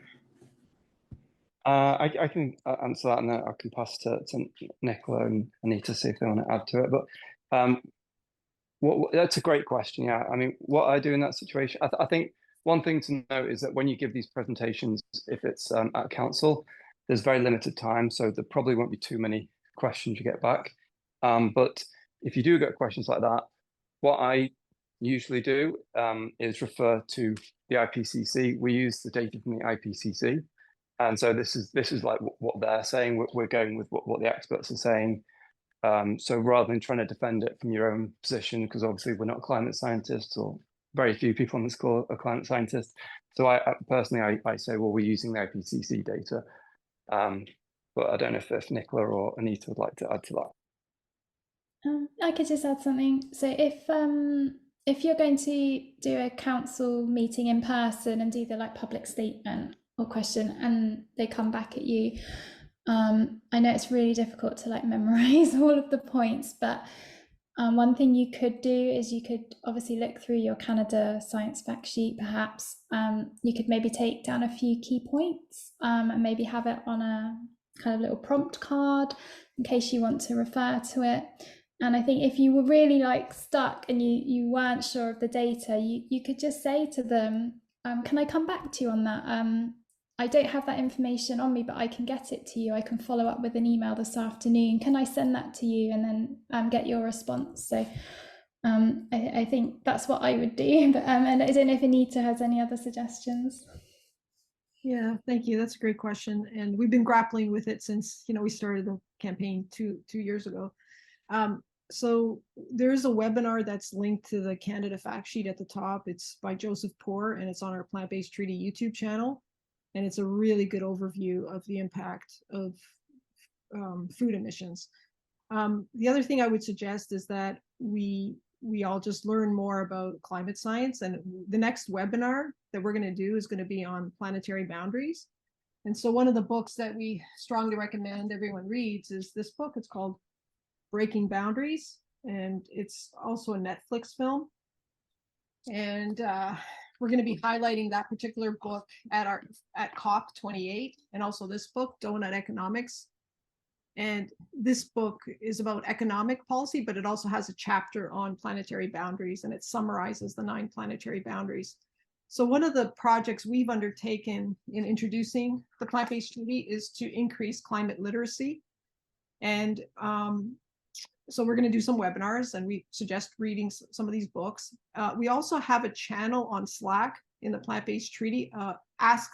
I can answer that, and then I can pass to Nicola and Anita, see if they want to add to it. But that's a great question. Yeah, I mean, what I do in that situation, I think one thing to note is that when you give these presentations, if it's at council, there's very limited time, so there probably won't be too many questions you get back. But if you do get questions like that, what I usually do is refer to the IPCC. We use the data from the IPCC. And so this is like what they're saying. We're going with what the experts are saying. So rather than trying to defend it from your own position, because obviously we're not climate scientists, or very few people on this call are climate scientists. So I personally say, well, we're using the IPCC data. But I don't know if Nicola or Anita would like to add to that. I could just add something. So if you're going to do a council meeting in person and do the like public statement or question, and they come back at you, I know it's really difficult to like memorize all of the points, but one thing you could do is you could obviously look through your Canada science fact sheet. Perhaps you could maybe take down a few key points and maybe have it on a kind of little prompt card in case you want to refer to it. And I think if you were really like stuck and you weren't sure of the data, you could just say to them, can I come back to you on that? I don't have that information on me, but I can get it to you. I can follow up with an email this afternoon. Can I send that to you and then get your response? So I think that's what I would do. But and I don't know if Anita has any other suggestions. Yeah, thank you. That's a great question. And we've been grappling with it since, we started the campaign two years ago. So there is a webinar that's linked to the Canada fact sheet at the top. It's by Joseph Poor, and it's on our Plant-Based Treaty YouTube channel. And it's a really good overview of the impact of food emissions. The other thing I would suggest is that we all just learn more about climate science. And the next webinar that we're going to do is going to be on planetary boundaries. And so one of the books that we strongly recommend everyone reads is this book. It's called Breaking Boundaries, and it's also a Netflix film. And we're going to be highlighting that particular book at COP28, and also this book, Donut Economics. And this book is about economic policy, but it also has a chapter on planetary boundaries, and it summarizes the 9 planetary boundaries. So one of the projects we've undertaken in introducing the plant-based treaty is to increase climate literacy. And so we're going to do some webinars, and we suggest reading some of these books. We also have a channel on Slack in the plant-based treaty, Ask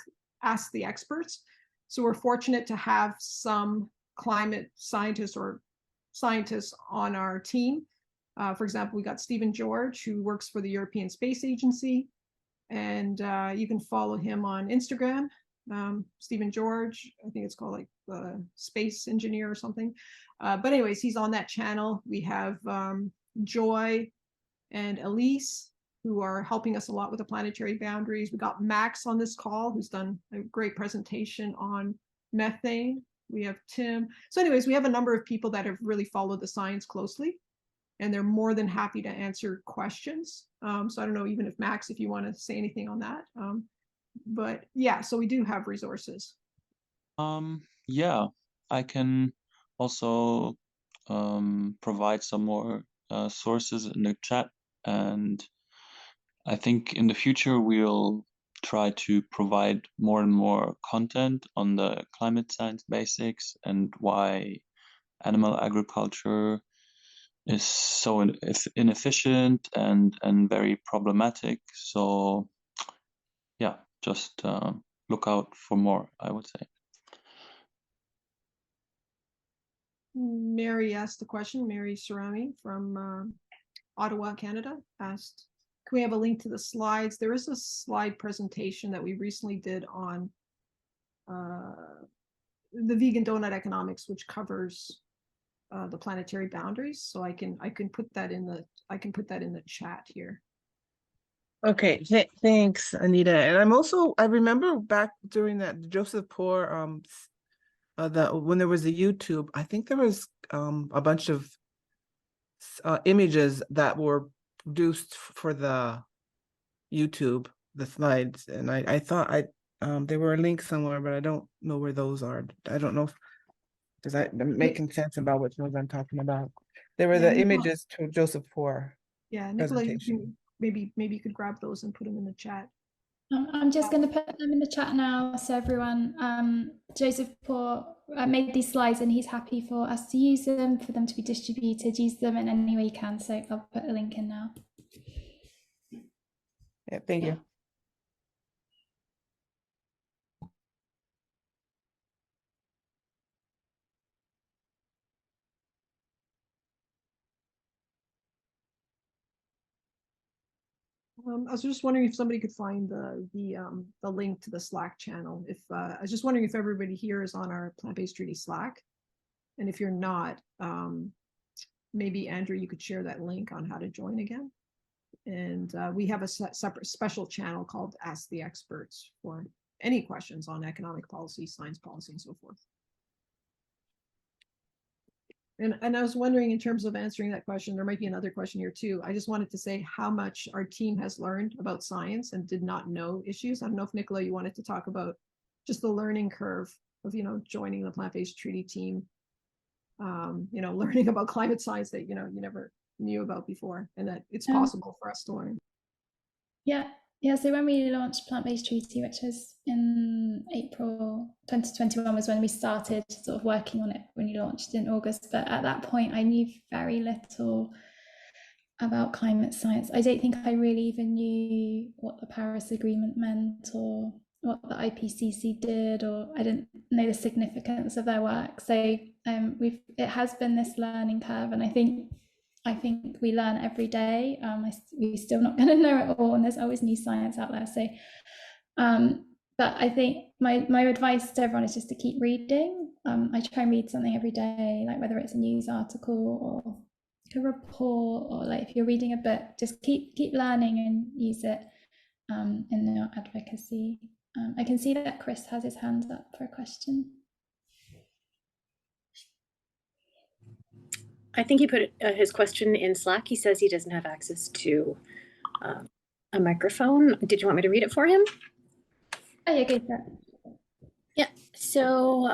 the Experts. So we're fortunate to have some climate scientists or scientists on our team. For example, we got Stephen George, who works for the European Space Agency, and you can follow him on Instagram. Stephen George, I think it's called like Space Engineer or something. But anyways, he's on that channel. We have Joy and Elise, who are helping us a lot with the planetary boundaries. We got Max on this call, who's done a great presentation on methane. We have Tim. So anyways, we have a number of people that have really followed the science closely, and they're more than happy to answer questions. So I don't know, even if Max, if you want to say anything on that. But yeah, so we do have resources. Yeah, I can also provide some more sources in the chat, and I think in the future we'll try to provide more and more content on the climate science basics and why animal agriculture is so inefficient and very problematic. So yeah, just look out for more, I would say. Mary asked the question. Mary Cerami from Ottawa, Canada, asked, can we have a link to the slides? There is a slide presentation that we recently did on the vegan donut economics, which covers the planetary boundaries. So I can put that in the chat here. Okay, thanks, Anita. And I remember back during that Joseph Poor when there was the YouTube, I think there was a bunch of images that were produced for the YouTube, the slides, and I thought there were a link somewhere, but I don't know where those are. I don't know if does that making sense about which ones I'm talking about. There were the images to Joseph Poor. Yeah, Nicola, you can maybe you could grab those and put them in the chat. I'm just going to put them in the chat now, so everyone. Joseph Poor made these slides, and he's happy for us to use them, for them to be distributed. Use them in any way you can. So I'll put a link in now. Yeah, thank you. I was just wondering if somebody could find the link to the Slack channel. If I was just wondering if everybody here is on our plant-based treaty Slack, and if you're not, maybe Andrew, you could share that link on how to join again. And we have a separate special channel called Ask the Experts for any questions on economic policy, science policy, and so forth. And I was wondering, in terms of answering that question, there might be another question here too. I just wanted to say how much our team has learned about science and did not know issues. I don't know if Nicola, you wanted to talk about just the learning curve of, joining the plant-based treaty team, learning about climate science that, you never knew about before, and that it's possible for us to learn. Yeah, so when we launched Plant-Based Treaty, which was in April 2021, was when we started sort of working on it, when you launched in August. But at that point, I knew very little about climate science. I don't think I really even knew what the Paris Agreement meant or what the IPCC did, or I didn't know the significance of their work. So it has been this learning curve, and I think we learn every day. We're still not going to know it all, and there's always new science out there. So, but I think my advice to everyone is just to keep reading. I try and read something every day, like whether it's a news article or a report, or like if you're reading a book, just keep learning and use it in your advocacy. I can see that Chris has his hand up for a question. I think he put his question in Slack. He says he doesn't have access to a microphone. Did you want me to read it for him? Oh, yeah, go for it. Yeah. So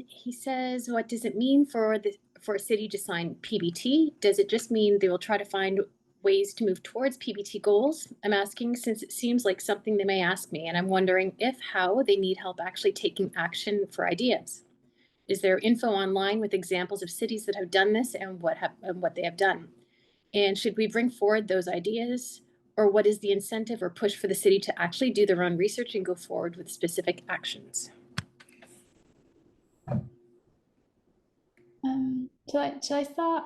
he says, what does it mean for a city to sign PBT? Does it just mean they will try to find ways to move towards PBT goals? I'm asking since it seems like something they may ask me, and I'm wondering how they need help actually taking action for ideas. Is there info online with examples of cities that have done this and what they have done? And should we bring forward those ideas, or what is the incentive or push for the city to actually do their own research and go forward with specific actions? Shall I start?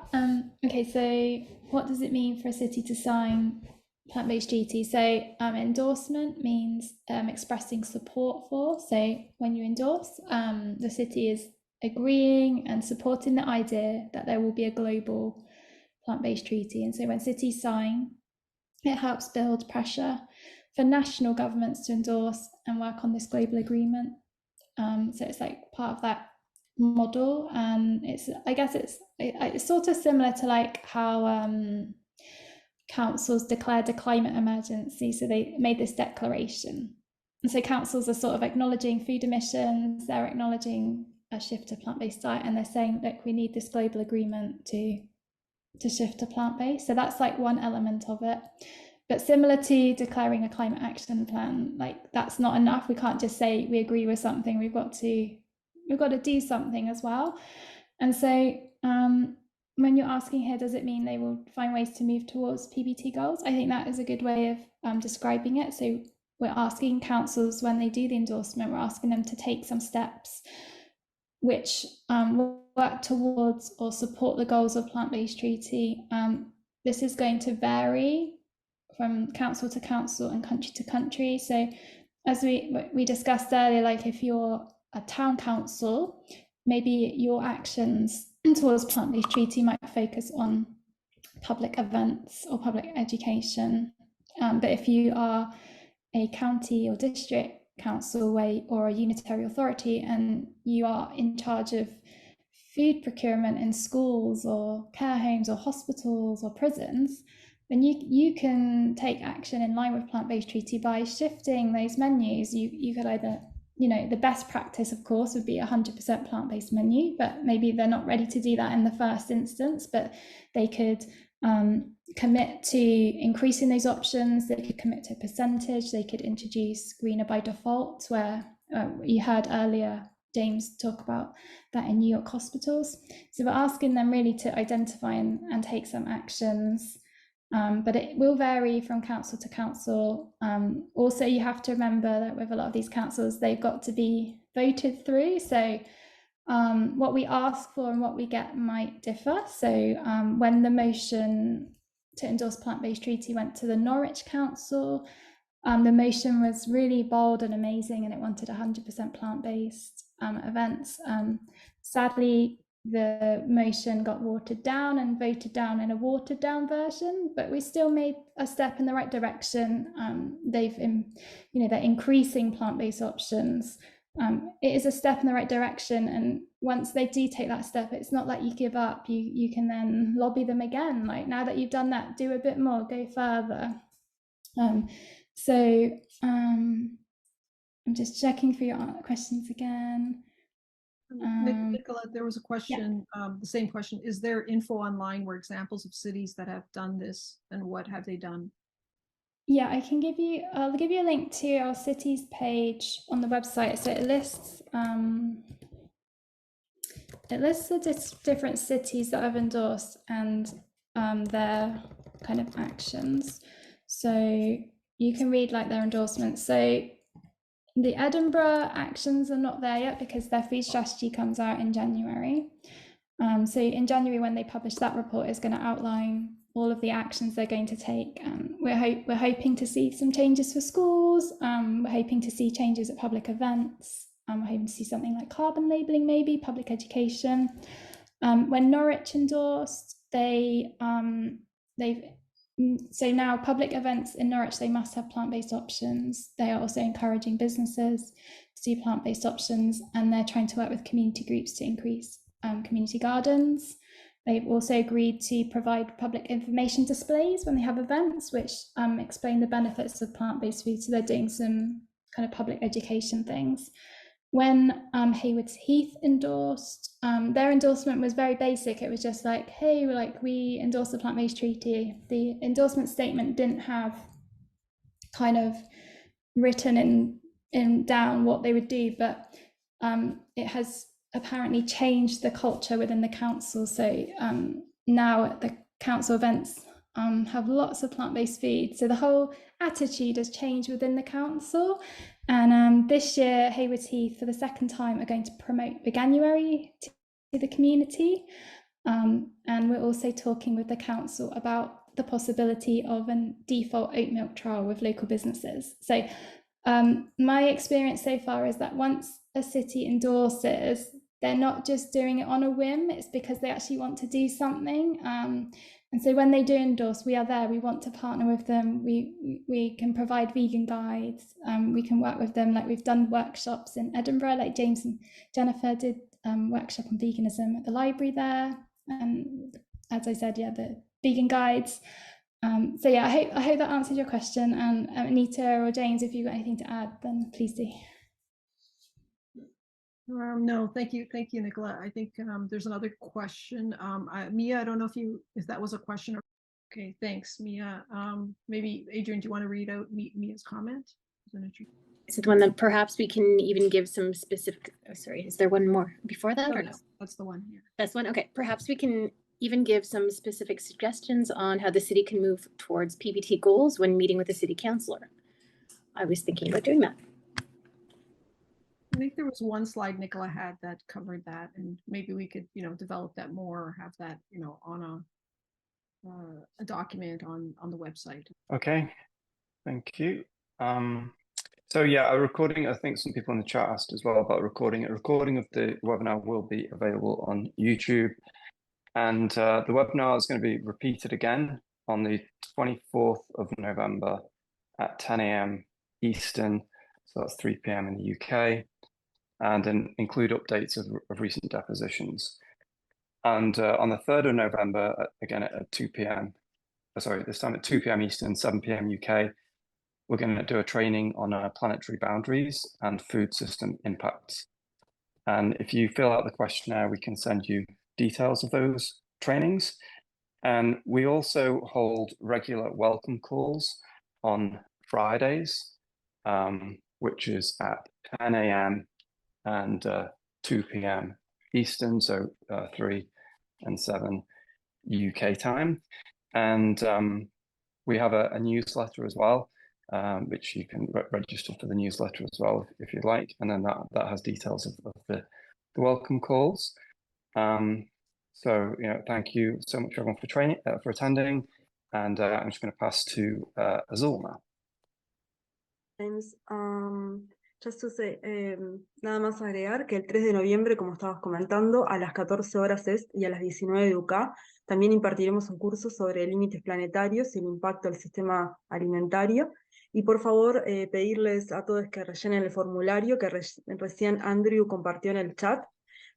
Okay, so what does it mean for a city to sign plant-based treaty? So endorsement means expressing support for. So when you endorse, the city is agreeing and supporting the idea that there will be a global plant-based treaty. And so when cities sign, it helps build pressure for national governments to endorse and work on this global agreement. So it's like part of that model, and I guess it's sort of similar to like how councils declared a climate emergency. So they made this declaration, and so councils are sort of acknowledging food emissions, they're acknowledging a shift to plant-based diet, and they're saying, look, we need this global agreement to shift to plant-based. So that's like one element of it. But similar to declaring a climate action plan, like that's not enough. We can't just say we agree with something. We've got to do something as well. And so when you're asking here, does it mean they will find ways to move towards PBT goals? I think that is a good way of describing it. So we're asking councils, when they do the endorsement, we're asking them to take some steps which work towards or support the goals of plant-based treaty. This is going to vary from council to council and country to country. So as we discussed earlier, like if you're a town council, maybe your actions towards plant-based treaty might focus on public events or public education. But if you are a county or district council or a unitary authority and you are in charge of food procurement in schools or care homes or hospitals or prisons, then you can take action in line with plant-based treaty by shifting those menus. You could either, the best practice, of course, would be 100% plant-based menu, but maybe they're not ready to do that in the first instance, but they could commit to increasing those options. They could commit to a percentage. They could introduce greener by default, where you heard earlier James talk about that in New York hospitals. So we're asking them really to identify and take some actions, but it will vary from council to council. Also, you have to remember that with a lot of these councils, they've got to be voted through. So what we ask for and what we get might differ. So when the motion to endorse plant-based treaty went to the Norwich Council, the motion was really bold and amazing, and it wanted 100% plant-based events. Sadly, the motion got watered down and voted down in a watered down version, but we still made a step in the right direction. They're increasing plant-based options. It is a step in the right direction, and once they do take that step, it's not like you give up. You can then lobby them again, like, now that you've done that, do a bit more, go further. I'm just checking for your questions again. Nicola, there was a question, the same question. Is there info online where examples of cities that have done this, and what have they done? Yeah, I'll give you a link to our cities page on the website. So it lists the different cities that have endorsed and their kind of actions. So you can read like their endorsements. So the Edinburgh actions are not there yet because their food strategy comes out in January. So in January, when they publish that report, is going to outline all of the actions they're going to take. We're hoping to see some changes for schools. We're hoping to see changes at public events. We're hoping to see something like carbon labelling, maybe public education. When Norwich endorsed, so now public events in Norwich, they must have plant-based options. They are also encouraging businesses to do plant-based options, and they're trying to work with community groups to increase community gardens. They've also agreed to provide public information displays when they have events, which explain the benefits of plant-based food. So they're doing some kind of public education things. When Haywards Heath endorsed, their endorsement was very basic. It was just like, hey, we endorse the plant-based treaty. The endorsement statement didn't have kind of written in down what they would do, but it has apparently changed the culture within the council. So now at the council events have lots of plant-based food. So the whole attitude has changed within the council. And this year, Haywards Heath, for the second time, are going to promote Veganuary to the community. And we're also talking with the council about the possibility of a default oat milk trial with local businesses. So my experience so far is that once a city endorses, they're not just doing it on a whim, it's because they actually want to do something. And so when they do endorse, we are there. We want to partner with them. We can provide vegan guides. We can work with them. Like we've done workshops in Edinburgh, like James and Jennifer did workshop on veganism at the library there. And as I said, the vegan guides. So yeah, I hope that answers your question. And Anita or James, if you've got anything to add, then please do. No, thank you, Nicola. I think there's another question. Mia, I don't know if that was a question. Okay, thanks, Mia. Maybe Adrian, do you want to read out Mia's comment? Is it the one that perhaps we can even give some specific? Oh, sorry, is there one more before that or no? That's the one here. That's one. Okay, perhaps we can even give some specific suggestions on how the city can move towards PBT goals when meeting with the city councillor. I was thinking about doing that. I think there was one slide Nicola had that covered that, and maybe we could, develop that more or have that, on a document on the website. Okay, thank you. So yeah, a recording, I think some people in the chat asked as well about recording. A recording of the webinar will be available on YouTube. And the webinar is going to be repeated again on the 24th of November at 10 a.m. Eastern. So that's 3 p.m. in the UK. And then include updates of recent depositions. And on the 3rd of November, again at 2 p.m. Sorry, this time at 2 p.m. Eastern, 7 p.m. UK, we're going to do a training on planetary boundaries and food system impacts. And if you fill out the questionnaire, we can send you details of those trainings. And we also hold regular welcome calls on Fridays, which is at 10 a.m. and 2 p.m. Eastern, so 3 and 7 UK time. And we have a newsletter as well, which you can register for the newsletter as well if you'd like. And then that has details of the welcome calls. So, thank you so much everyone for attending. And I'm just going to pass to Azul now. James, just to say, nada más agregar que el 3 de noviembre, como estabas comentando, a las 14 horas EST y a las 19 de UK, también impartiremos un curso sobre límites planetarios y el impacto del sistema alimentario. Y por favor, pedirles a todos que rellenen el formulario que recién Andrew compartió en el chat.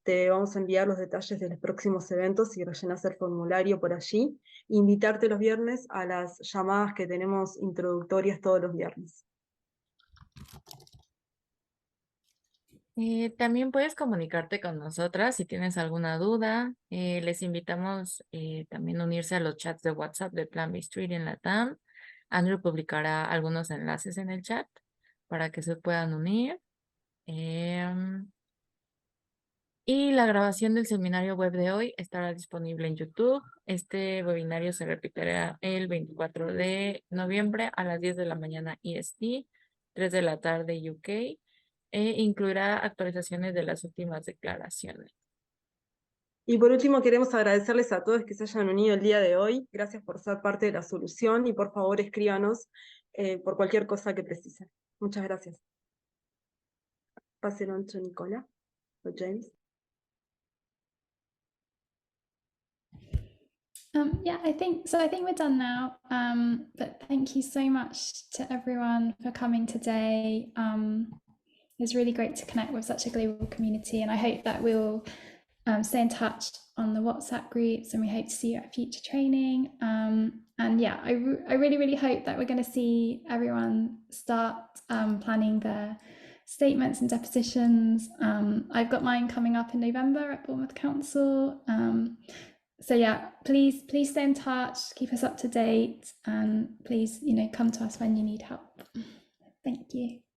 Te vamos a enviar los detalles de los próximos eventos y rellenas el formulario por allí. Invitarte los viernes a las llamadas que tenemos introductorias todos los viernes. También puedes comunicarte con nosotras si tienes alguna duda. Les invitamos también a unirse a los chats de WhatsApp de Plan B Street en la TAM. Andrew publicará algunos enlaces en el chat para que se puedan unir. Y la grabación del seminario web de hoy estará disponible en YouTube. Este webinario se repetirá el 24 de noviembre a las 10 de la mañana EST, 3 de la tarde UK, e incluirá actualizaciones de las últimas declaraciones. Y por último, queremos agradecerles a todos que se hayan unido el día de hoy. Gracias por ser parte de la solución y por favor escríbanos por cualquier cosa que precisen. Muchas gracias. Pasen on to Nicola o James. Yeah, I think we're done now. But thank you so much to everyone for coming today. It's really great to connect with such a global community, and I hope that we'll stay in touch on the WhatsApp groups, and we hope to see you at future training. And yeah, I really hope that we're going to see everyone start planning their statements and depositions. I've got mine coming up in November at Bournemouth Council. So yeah, please stay in touch, keep us up to date, and please, come to us when you need help. Thank you.